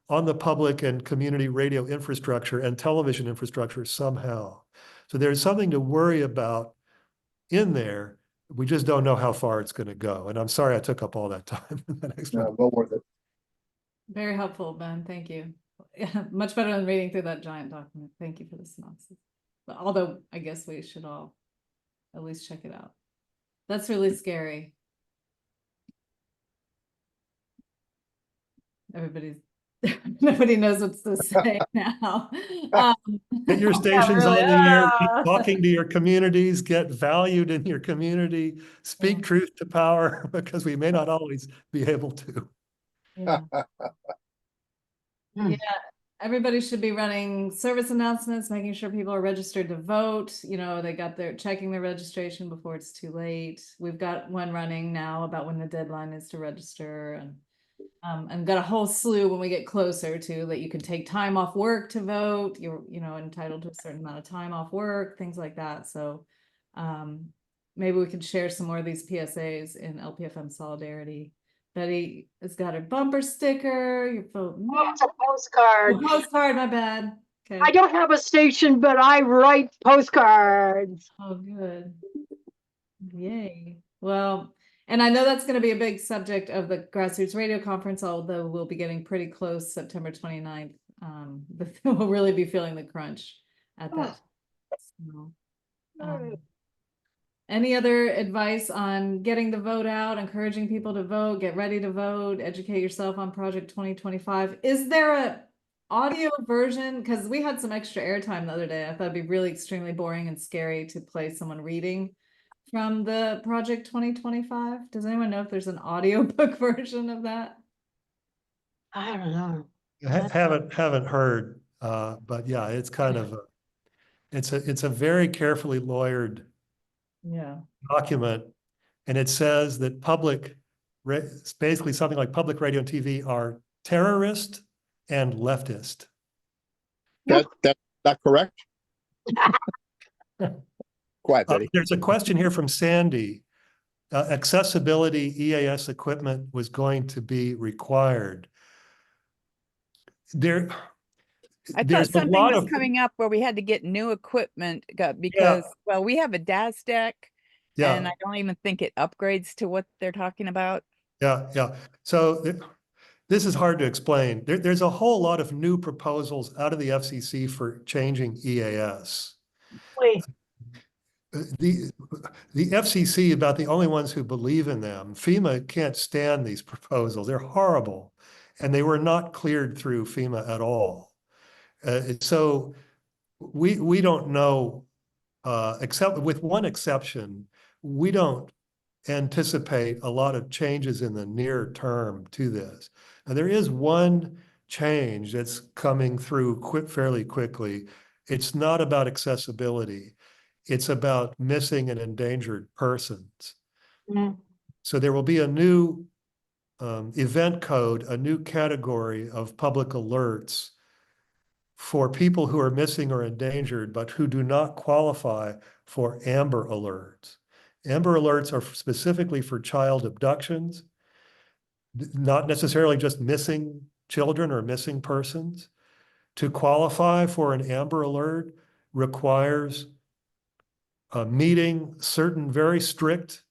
on the public and community radio infrastructure and television infrastructure somehow. So there's something to worry about in there. We just don't know how far it's going to go. And I'm sorry I took up all that time. Well worth it. Very helpful, Ben. Thank you. Yeah, much better than reading through that giant document. Thank you for the synopsis. But although I guess we should all at least check it out. That's really scary. Nobody knows what to say now. Get your stations on the air, keep talking to your communities, get valued in your community, speak truth to power, because we may not always be able to. Yeah. Yeah, everybody should be running service announcements, making sure people are registered to vote. They got checking their registration before it's too late. We've got one running now about when the deadline is to register, and got a whole slew when we get closer to that. You can take time off work to vote. You're entitled to a certain amount of time off work, things like that. So Maybe we could share some more of these PSAs in LPFM Solidarity. Betty has got her bumper sticker, your phone. Oh, it's a postcard. Oh, postcard, my bad. Okay. I don't have a station, but I write postcards. Oh, good. Yay. Well, and I know that's going to be a big subject of the Grassroots Radio Conference, although we'll be getting pretty close September 29th. But we'll really be feeling the crunch at that. So, any other advice on getting the vote out, encouraging people to vote, get ready to vote, educate yourself on Project 2025? Is there a audio version? Because we had some extra airtime the other day. I thought it'd be really extremely boring and scary to play someone reading from the Project 2025. Does anyone know if there's an audiobook version of that? I don't know. Haven't heard, but yeah, it's kind of it's a very carefully lawyered document, and it says that it's basically something like public radio and TV are terrorist and leftist. That's not correct. Quiet, Betty. There's a question here from Sandy. Accessibility EAS equipment was going to be required. I thought something was coming up where we had to get new equipment because, well, we have a DAS deck, and I don't even think it upgrades to what they're talking about. Yeah. So this is hard to explain. There's a whole lot of new proposals out of the FCC for changing EAS. Wait. The FCC about the only ones who believe in them. FEMA can't stand these proposals. They're horrible, and they were not cleared through FEMA at all. So we don't know, except with one exception, we don't anticipate a lot of changes in the near term to this. Now, there is one change that's coming through fairly quickly. It's not about accessibility. It's about missing and endangered persons. Mm. So there will be a new event code, a new category of public alerts for people who are missing or endangered, but who do not qualify for Amber Alerts. Amber Alerts are specifically for child abductions, not necessarily just missing children or missing persons. To qualify for an Amber Alert requires meeting certain very strict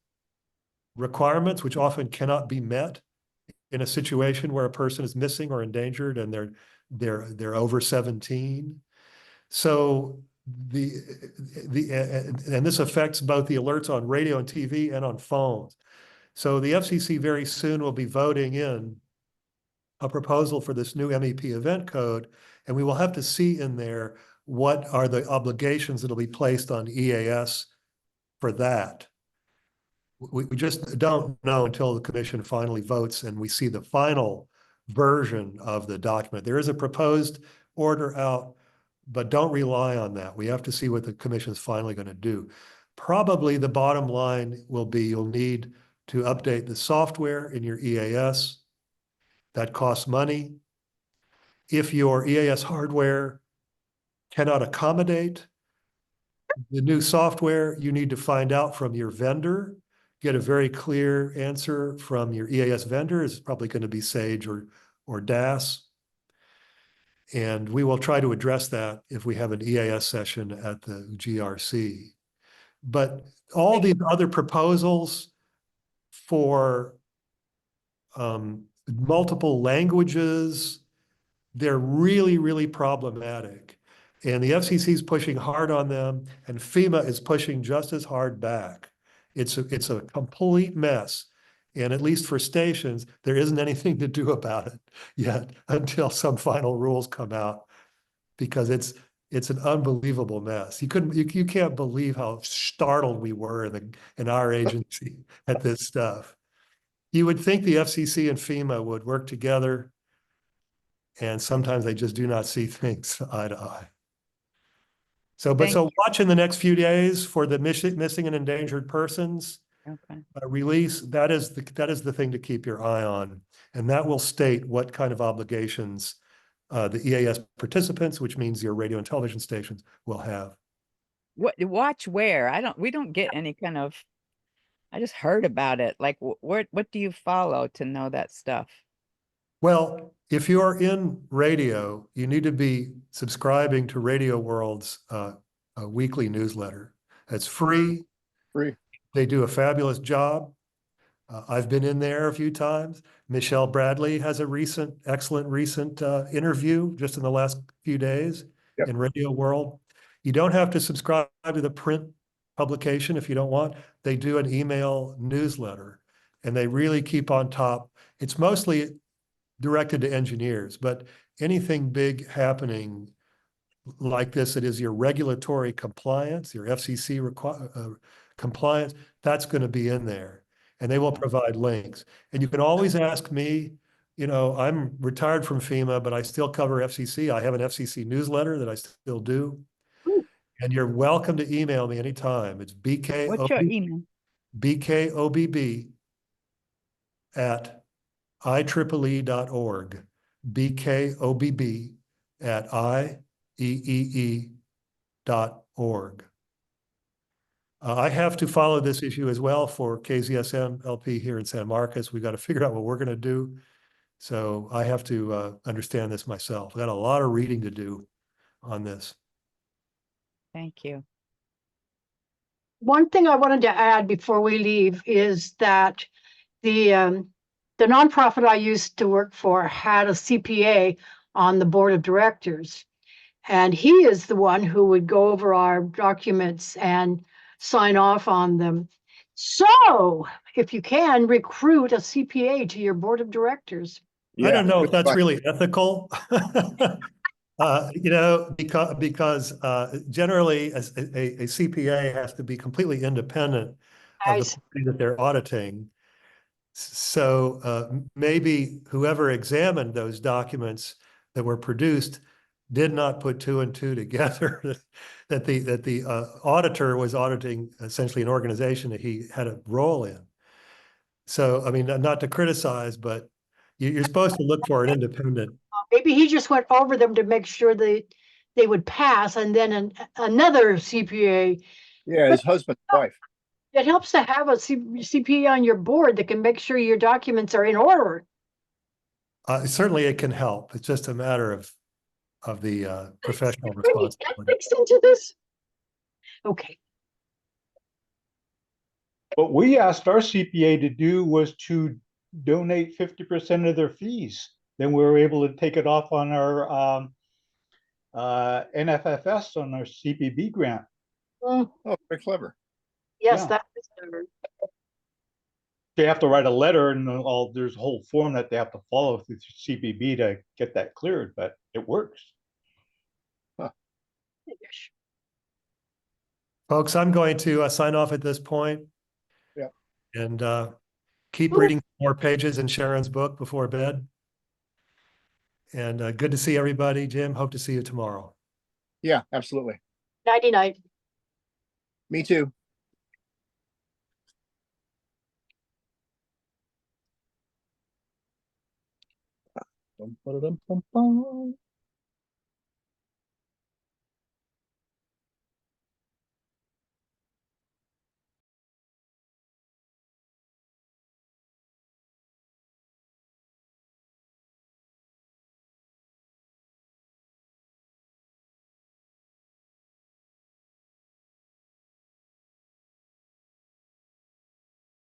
requirements, which often cannot be met in a situation where a person is missing or endangered and they're over 17. So and this affects both the alerts on radio and TV and on phones. So the FCC very soon will be voting in a proposal for this new MEP event code, and we will have to see in there what are the obligations that will be placed on EAS for that. We just don't know until the commission finally votes and we see the final version of the document. There is a proposed order out, but don't rely on that. We have to see what the commission is finally going to do. Probably the bottom line will be you'll need to update the software in your EAS. That costs money. If your EAS hardware cannot accommodate the new software, you need to find out from your vendor, get a very clear answer from your EAS vendor. It's probably going to be Sage or DAS. And we will try to address that if we have an EAS session at the GRC. But all these other proposals for multiple languages, they're really, really problematic. And the FCC is pushing hard on them, and FEMA is pushing just as hard back. It's a complete mess. And at least for stations, there isn't anything to do about it yet until some final rules come out, because it's an unbelievable mess. You can't believe how startled we were in our agency at this stuff. You would think the FCC and FEMA would work together, and sometimes they just do not see things eye to eye. So watch in the next few days for the missing and endangered persons release. That is the thing to keep your eye on, and that will state what kind of obligations the EAS participants, which means your radio and television stations, will have. watch where? We don't get any kind of, I just heard about it. Like, what do you follow to know that stuff? Well, if you're in radio, you need to be subscribing to Radio World's a weekly newsletter. It's free. Free. They do a fabulous job. I've been in there a few times. Michelle Bradley has a excellent recent interview just in the last few days Yep. in Radio World. You don't have to subscribe to the print publication if you don't want. They do an email newsletter and they really keep on top. It's mostly directed to engineers, but anything big happening like this, it is your regulatory compliance, your FCC compliance, that's going to be in there. And they will provide links. And you can always ask me, you know, I'm retired from FEMA, but I still cover FCC. I have an FCC newsletter that I still do. And you're welcome to email me anytime. It's What's your email? BKOBB at IEEE.org, BKOBB at IEEE.org. I have to follow this issue as well for KZSM LP here in San Marcos. We got to figure out what we're going to do. So I have to understand this myself. I got a lot of reading to do on this. Thank you. One thing I wanted to add before we leave is that the nonprofit I used to work for had a CPA on the board of directors. And he is the one who would go over our documents and sign off on them. So if you can, recruit a CPA to your board of directors. I don't know if that's really ethical. You know, because generally a CPA has to be completely independent of the party that they're auditing. So maybe whoever examined those documents that were produced did not put two and two together, that the auditor was auditing essentially an organization that he had a role in. So, I mean, not to criticize, but you're supposed to look for an independent. Maybe he just went over them to make sure they would pass, and then another CPA. Yeah, his husband's wife. It helps to have a CPA on your board that can make sure your documents are in order. Certainly it can help. It's just a matter of the professional responsibility. Ethics into this? Okay. What we asked our CPA to do was to donate 50% of their fees. Then we were able to take it off on our NFFS on our CPB grant. Oh, very clever. Yes, Yeah. that is clever. They have to write a letter, and there's a whole form that they have to follow through CPB to get that cleared, but it works. Folks, I'm going to sign off at this point. Yeah. And keep reading more pages in Sharon's book before bed. And good to see everybody. Jim, hope to see you tomorrow. Yeah, absolutely. Nighty-night. Me too. Dum, ba-da-dum, bum, bum.